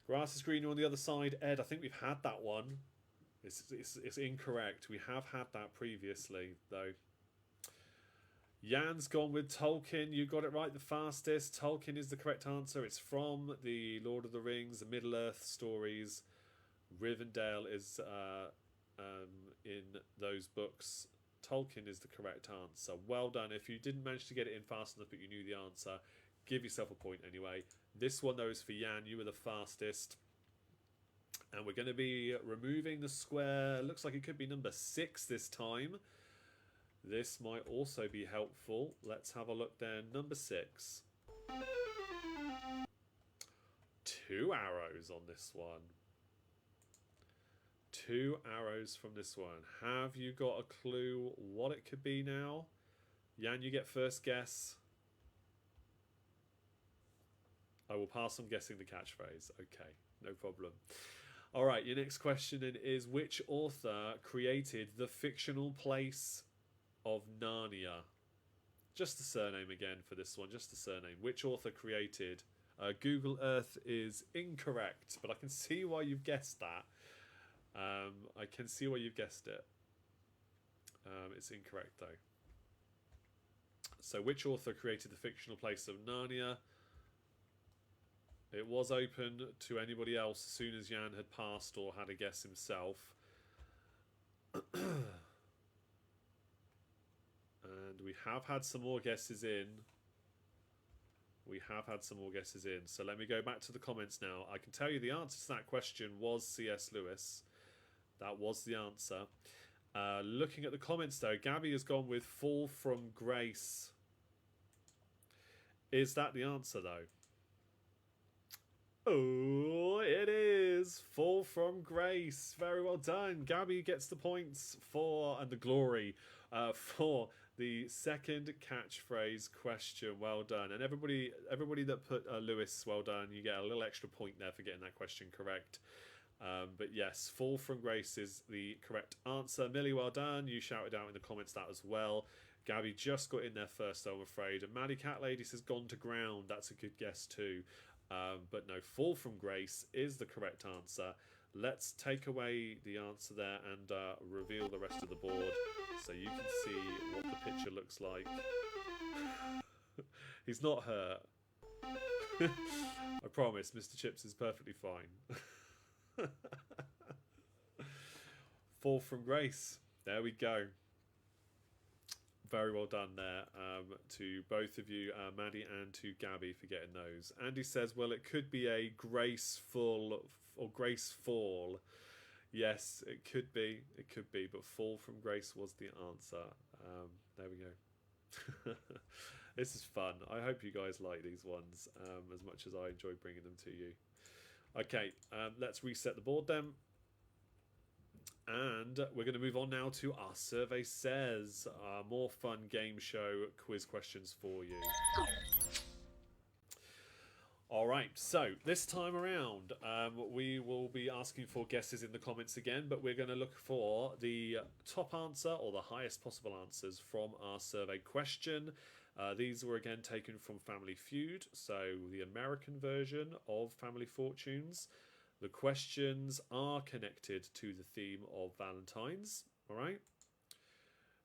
Grass is greener on the other side. Ed, I think we've had that one. It's incorrect. We have had that previously, though. Jan's gone with Tolkien. You got it right the fastest. Tolkien is the correct answer. It's from the Lord of the Rings, the Middle-earth stories. Rivendell is in those books. Tolkien is the correct answer. Well done. If you didn't manage to get it in fast enough but you knew the answer, give yourself a point anyway. This one, though, is for Jan. You were the fastest. And we're going to be removing the square. Looks like it could be number 6 this time. This might also be helpful. Let's have a look then. Number 6. 2 arrows on this one. 2 arrows from this one. Have you got a clue what it could be now? Jan, you get first guess. I will pass on guessing the catchphrase. Okay, no problem. All right, your next question then is, which author created the fictional place of Narnia? Just the surname again for this one, just the surname. Which author created? Google Earth is incorrect, but I can see why you've guessed that. I can see why you've guessed it. It's incorrect though. So which author created the fictional place of Narnia? It was open to anybody else as soon as Jan had passed or had a guess himself. And we have had some more guesses in. So let me go back to the comments now. I can tell you the answer to that question was C.S. Lewis. That was the answer. Looking at the comments though, Gabby has gone with Fall from Grace. Is that the answer though? Oh, it is Fall from Grace. Very well done. Gabby gets the points for and the glory for the second catchphrase question. Well done. And everybody that put Lewis, well done. You get a little extra point there for getting that question correct. But yes, Fall from Grace is the correct answer. Millie, well done. You shouted out in the comments that as well. Gabby just got in there first, though, I'm afraid. And Maddie Cat Lady says Gone to Ground. That's a good guess too. But no, Fall from Grace is the correct answer. Let's take away the answer there and reveal the rest of the board so you can see what the picture looks like. He's not hurt. I promise, Mr. Chips is perfectly fine. Fall from Grace. There we go. Very well done there to both of you, Maddie and to Gabby, for getting those. Andy says, well, it could be a graceful or graceful. Yes, it could be, but Fall from Grace was the answer. There we go. This is fun. I hope you guys like these ones as much as I enjoy bringing them to you. Okay, let's reset the board then. And we're going to move on now to Our Survey Says, more fun game show quiz questions for you. All right, so this time around, we will be asking for guesses in the comments again, but we're going to look for the top answer or the highest possible answers from our survey question. These were again taken from Family Feud, so the American version of Family Fortunes. The questions are connected to the theme of Valentine's, all right?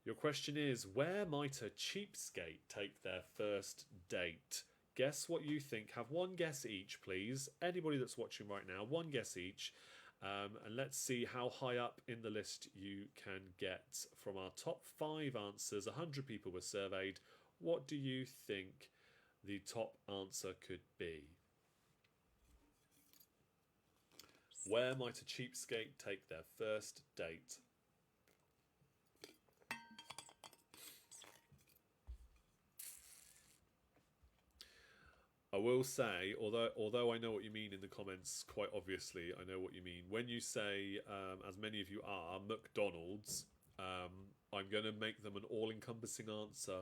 Your question is, where might a cheapskate take their first date? Guess what you think. Have one guess each, please. Anybody that's watching right now, one guess each. And let's see how high up in the list you can get. From our top 5 answers, 100 people were surveyed. What do you think the top answer could be? Where might a cheapskate take their first date? I will say, although I know what you mean in the comments, quite obviously, I know what you mean. When you say, as many of you are, McDonald's, I'm going to make them an all-encompassing answer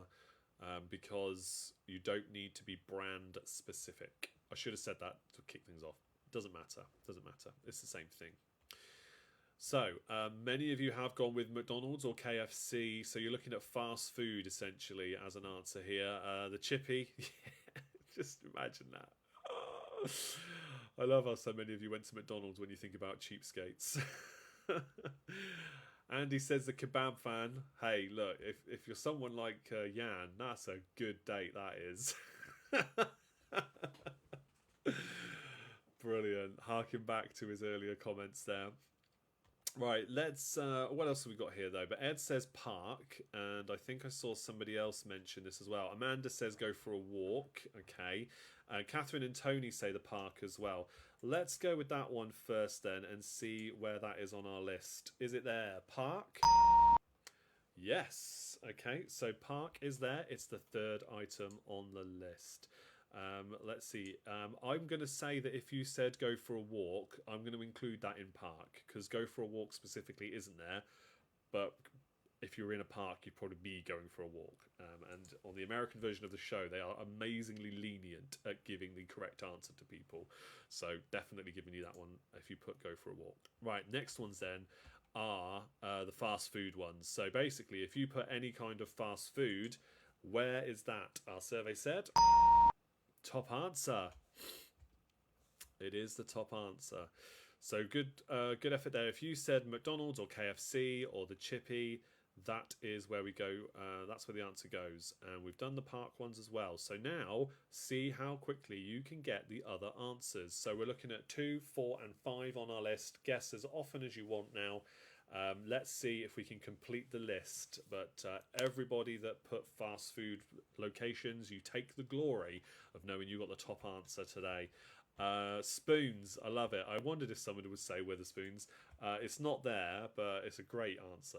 because you don't need to be brand specific. I should have said that to kick things off. Doesn't matter. It's the same thing. So, many of you have gone with McDonald's or KFC. So you're looking at fast food, essentially, as an answer here. The chippy. Just imagine that. I love how so many of you went to McDonald's when you think about cheapskates. Andy says the kebab fan. Hey, look, if you're someone like Jan, that's a good date, that is. Brilliant. Harking back to his earlier comments there. Right, let's... what else have we got here, though? But Ed says park, and I think I saw somebody else mention this as well. Amanda says go for a walk. Okay. Catherine and Tony say the park as well. Let's go with that one first, then, and see where that is on our list. Is it there? Park? Yes. Okay, so park is there. It's the 3rd item on the list. Let's see. I'm going to say that if you said go for a walk, I'm going to include that in park, because go for a walk specifically isn't there. But if you're in a park, you'd probably be going for a walk. And on the American version of the show, they are amazingly lenient at giving the correct answer to people. So definitely giving you that one if you put go for a walk. Right, next ones then are the fast food ones. So basically, if you put any kind of fast food, where is that? Our survey said... Top answer. It is the top answer. So good effort there. If you said McDonald's or KFC or the Chippy, that is where we go. That's where the answer goes. And we've done the park ones as well. So now see how quickly you can get the other answers. So we're looking at 2, 4 and 5 on our list. Guess as often as you want now. Let's see if we can complete the list. But everybody that put fast food locations, you take the glory of knowing you got the top answer today. Spoons, I love it. I wondered if somebody would say Witherspoons. It's not there, but it's a great answer.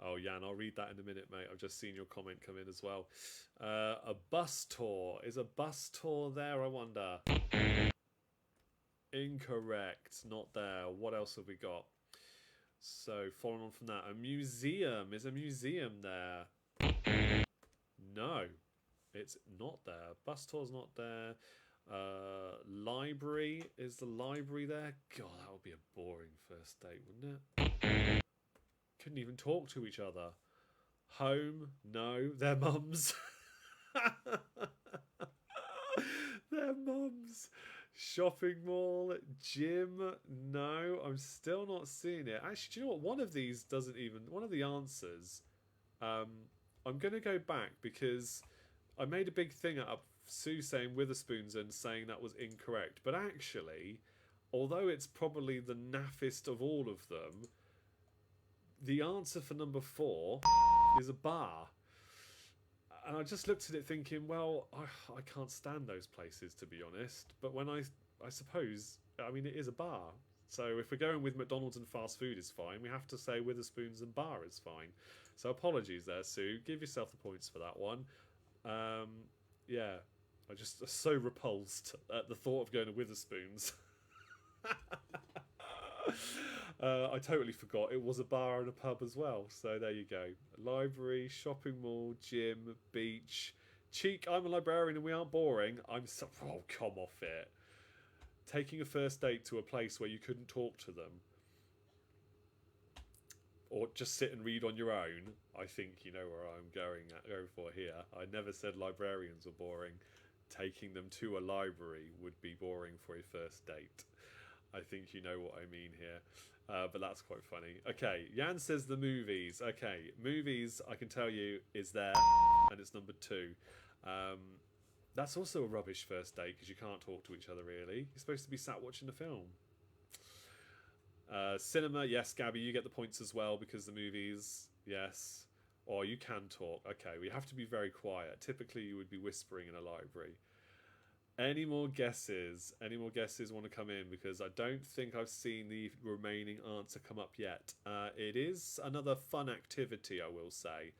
Oh, Jan, I'll read that in a minute, mate. I've just seen your comment come in as well. A bus tour. Is a bus tour there, I wonder? Incorrect. Not there. What else have we got? So, following on from that, a museum. Is a museum there? No. It's not there. Bus tour's not there. Library. Is the library there? God, that would be a boring first date, wouldn't it? Couldn't even talk to each other. Home? No. Their mums. Their mums. Shopping mall? Gym? No. I'm still not seeing it. Actually, do you know what? One of these doesn't even... One of the answers... I'm going to go back because... I made a big thing out of Sue saying Witherspoons and saying that was incorrect. But actually, although it's probably the naffest of all of them, the answer for number 4 is a bar. And I just looked at it thinking, well, I can't stand those places, to be honest. But when I suppose, I mean, it is a bar. So if we're going with McDonald's and fast food is fine, we have to say Witherspoons and bar is fine. So apologies there, Sue. Give yourself the points for that one. Yeah, I just so repulsed at the thought of going to Witherspoons. I totally forgot it was a bar and a pub as well. So there you go. Library, shopping mall, gym, beach. Cheek, I'm a librarian and we aren't boring. Oh, come off it. Taking a first date to a place where you couldn't talk to them. Or just sit and read on your own. I think you know where I'm going for here. I never said librarians were boring. Taking them to a library would be boring for a first date. I think you know what I mean here. But that's quite funny. Okay, Jan says the movies. Okay, movies, I can tell you, is there. And it's number 2. That's also a rubbish first date because you can't talk to each other really. You're supposed to be sat watching a film. Cinema, yes, Gabby, you get the points as well because the movies, yes. Or you can talk. Okay, we have to be very quiet. Typically, you would be whispering in a library. Any more guesses? Any more guesses want to come in? Because I don't think I've seen the remaining answer come up yet. It is another fun activity, I will say.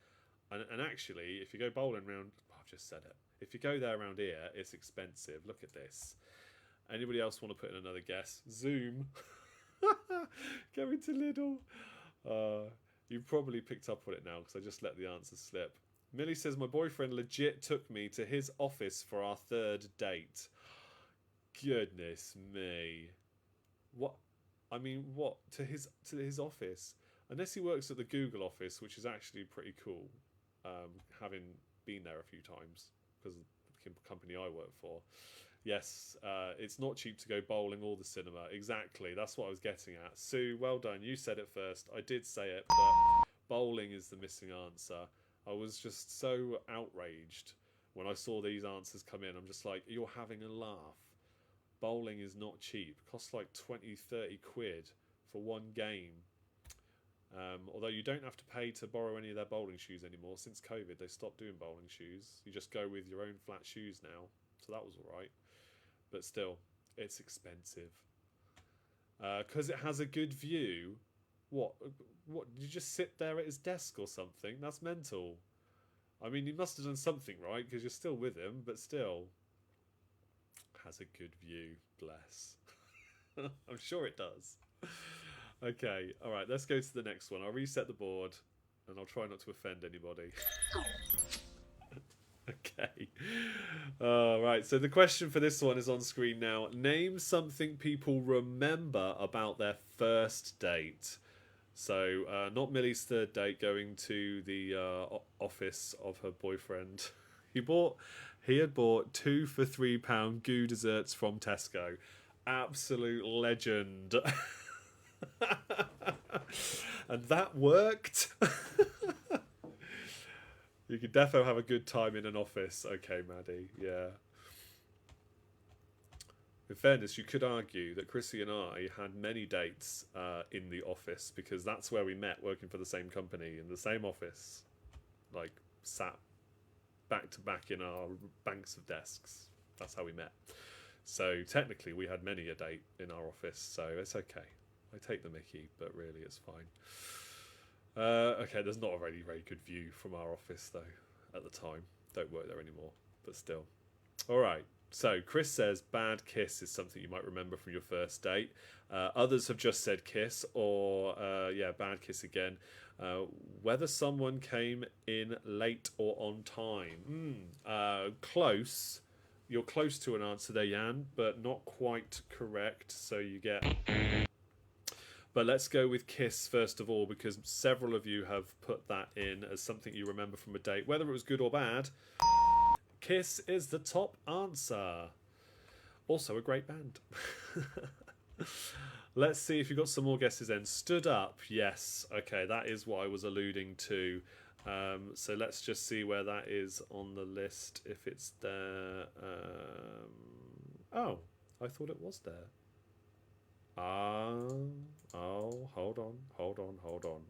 And actually, if you go bowling round... I've just said it. If you go there around here, it's expensive. Look at this. Anybody else want to put in another guess? Zoom. Going to Lidl. You probably picked up on it now because I just let the answer slip. Millie says, my boyfriend legit took me to his office for our 3rd date. Goodness me. What? I mean, what? To his office? Unless he works at the Google office, which is actually pretty cool, having been there a few times because of the company I work for. Yes, it's not cheap to go bowling or the cinema. Exactly, that's what I was getting at. Sue, well done. You said it first. I did say it, but bowling is the missing answer. I was just so outraged when I saw these answers come in. I'm just like, you're having a laugh. Bowling is not cheap. It costs like 20, 30 quid for one game. Although you don't have to pay to borrow any of their bowling shoes anymore. Since COVID, they stopped doing bowling shoes. You just go with your own flat shoes now. So that was alright. But still, it's expensive. Because it has a good view. What? Did you just sit there at his desk or something? That's mental. I mean, you must have done something right because you're still with him, but still. Has a good view. Bless. I'm sure it does. Okay, alright, let's go to the next one. I'll reset the board and I'll try not to offend anybody. Okay. Right, so the question for this one is on screen now. Name something people remember about their first date. So, not Millie's 3rd date going to the office of her boyfriend. He had bought 2 for £3 goo desserts from Tesco. Absolute legend. And that worked. You could definitely have a good time in an office. Okay, Maddie. Yeah. In fairness, you could argue that Chrissy and I had many dates in the office, because that's where we met, working for the same company in the same office, like sat back to back in our banks of desks. That's how we met. So technically we had many a date in our office, so it's okay. I take the mickey, but really it's fine. Okay, there's not a very, very good view from our office though at the time. Don't work there anymore, but still. All right. So Chris says bad kiss is something you might remember from your first date. Others have just said kiss, or bad kiss again. Whether someone came in late or on time. Close. You're close to an answer there, Jan, but not quite correct. So you get... But let's go with kiss first of all, because several of you have put that in as something you remember from a date, whether it was good or bad. Kiss is the top answer. Also a great band. Let's see if you got some more guesses then. Stood up, yes. Okay, that is what I was alluding to. So let's just see where that is on the list, if it's there. Oh, I thought it was there. Oh, hold on.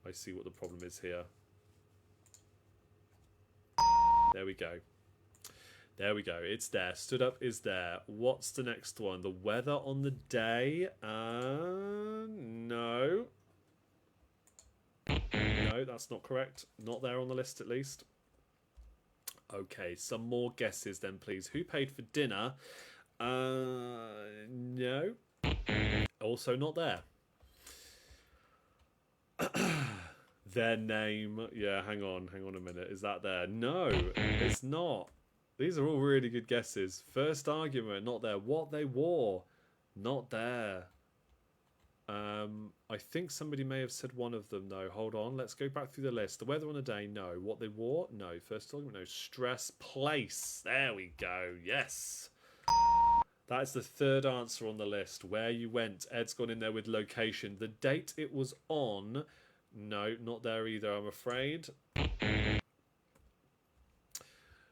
I see what the problem is here. There we go. It's there. Stood up is there. What's the next one? The weather on the day? No. No, that's not correct. Not there on the list, at least. Okay, some more guesses then, please. Who paid for dinner? No. Also not there. Their name. Yeah, hang on a minute. Is that there? No, it's not. These are all really good guesses. First argument, not there. What they wore, not there. I think somebody may have said one of them though. Hold on, let's go back through the list. The weather on the day, no. What they wore, no. First argument, no. Stress, place. There we go. Yes. That is the third answer on the list. Where you went. Ed's gone in there with location. The date it was on, no, not there either, I'm afraid.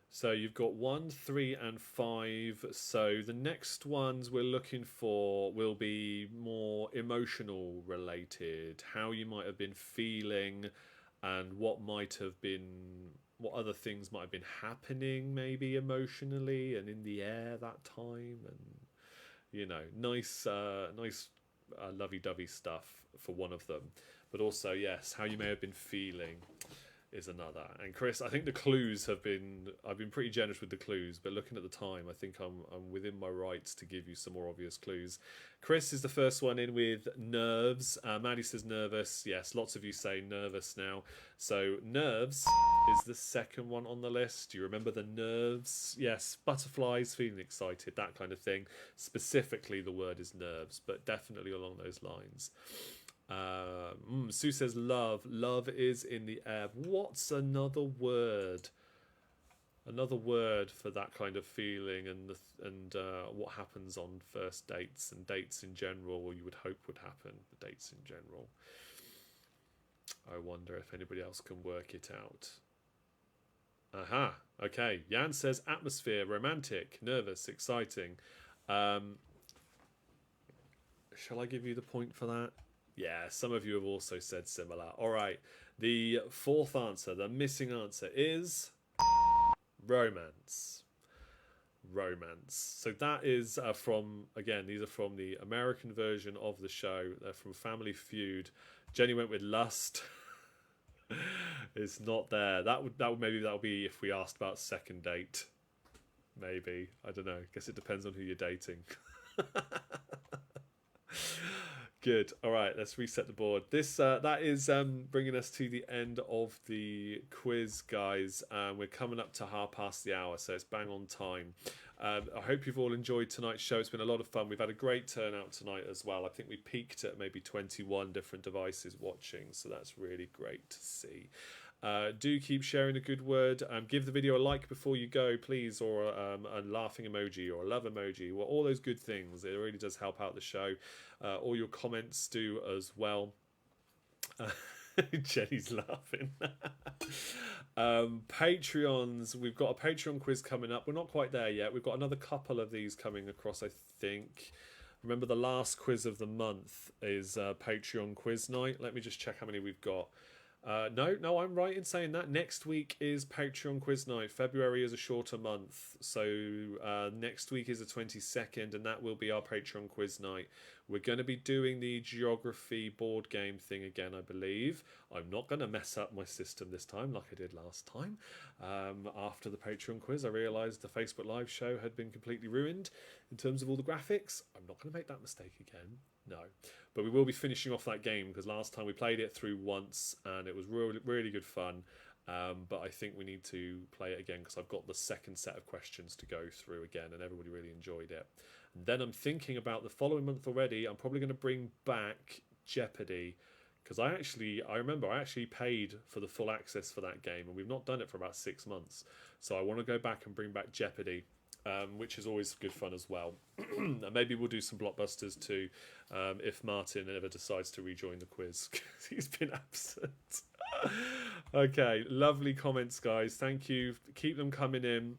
So you've got 1, 3, and 5. So the next ones we're looking for will be more emotional related. How you might have been feeling, and what other things might have been happening, maybe emotionally and in the air that time, and nice lovey-dovey stuff for one of them. But also, yes, how you may have been feeling is another. And Chris, I think the clues I've been pretty generous with the clues, but looking at the time, I think I'm within my rights to give you some more obvious clues. Chris is the first one in with nerves. Maddie says nervous. Yes, lots of you say nervous now. So nerves is the second one on the list. Do you remember the nerves? Yes, butterflies, feeling excited, that kind of thing. Specifically, the word is nerves, but definitely along those lines. Sue says love. Love is in the air. What's another word? Another word for that kind of feeling, and what happens on first dates and dates in general, or you would hope would happen. The dates in general. I wonder if anybody else can work it out. Aha. Okay. Jan says atmosphere, romantic, nervous, exciting. Shall I give you the point for that? Yeah, some of you have also said similar. All right, the fourth answer, the missing answer is romance. Romance. So that is from, again, these are from the American version of the show. They're from Family Feud. Jenny went with lust. It's not there. That would be if we asked about second date. Maybe. I don't know. Guess it depends on who you're dating. Good. All right, let's reset the board. That is bringing us to the end of the quiz, guys. We're coming up to hour, so it's bang on time. I hope you've all enjoyed tonight's show. It's been a lot of fun. We've had a great turnout tonight as well. I think we peaked at maybe 21 different devices watching, so that's really great to see. Do keep sharing the good word. Give the video a like before you go, please, or a laughing emoji or a love emoji. Well, all those good things. It really does help out the show. All your comments do as well. Jenny's laughing. Patreons. We've got a Patreon quiz coming up. We're not quite there yet. We've got another couple of these coming across, I think. Remember, the last quiz of the month is Patreon quiz night. Let me just check how many we've got. No, I'm right in saying that. Next week is Patreon quiz night. February is a shorter month. So next week is the 22nd, and that will be our Patreon quiz night. We're going to be doing the geography board game thing again, I believe. I'm not going to mess up my system this time like I did last time. After the Patreon quiz, I realised the Facebook Live show had been completely ruined in terms of all the graphics. I'm not going to make that mistake again. No. But we will be finishing off that game because last time we played it through once and it was really, really good fun. But I think we need to play it again because I've got the second set of questions to go through again and everybody really enjoyed it. And then I'm thinking about the following month already. I'm probably going to bring back Jeopardy because I remember I actually paid for the full access for that game and we've not done it for about 6 months. So I want to go back and bring back Jeopardy. Which is always good fun as well. And maybe we'll do some blockbusters too if Martin ever decides to rejoin the quiz because he's been absent. Okay, lovely comments, guys. Thank you. Keep them coming in.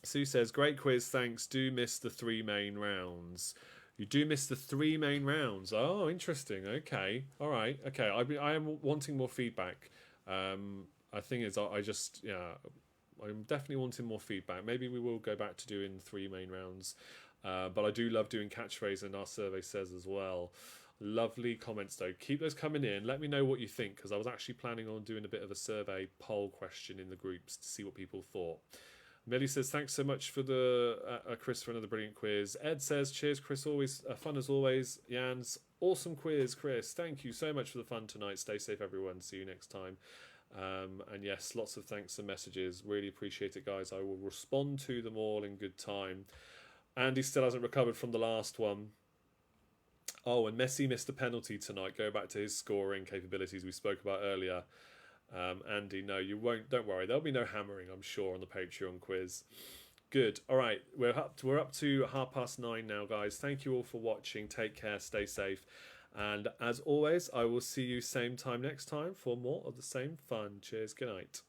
Sue says, great quiz, thanks. Do miss the 3 main rounds. You do miss the 3 main rounds. Oh, interesting. Okay. All right. Okay. I am wanting more feedback. I think it's I'm definitely wanting more feedback. Maybe we will go back to doing 3 main rounds. But I do love doing catchphrase, and our survey says as well. Lovely comments, though. Keep those coming in. Let me know what you think, because I was actually planning on doing a bit of a survey poll question in the groups to see what people thought. Millie says, thanks so much for Chris, for another brilliant quiz. Ed says, cheers, Chris. Always fun as always. Jans, awesome quiz, Chris. Thank you so much for the fun tonight. Stay safe, everyone. See you next time. And yes, lots of thanks and messages. Really appreciate it, guys. I will respond to them all in good time. Andy still hasn't recovered from the last one. Oh, and Messi missed a penalty tonight. Go back to his scoring capabilities we spoke about earlier. Andy, no, you won't. Don't worry. There'll be no hammering, I'm sure, on the Patreon quiz. Good. All right, we're up to 9:30 now, guys. Thank you all for watching. Take care. Stay safe. And as always, I will see you same time next time for more of the same fun. Cheers. Good night.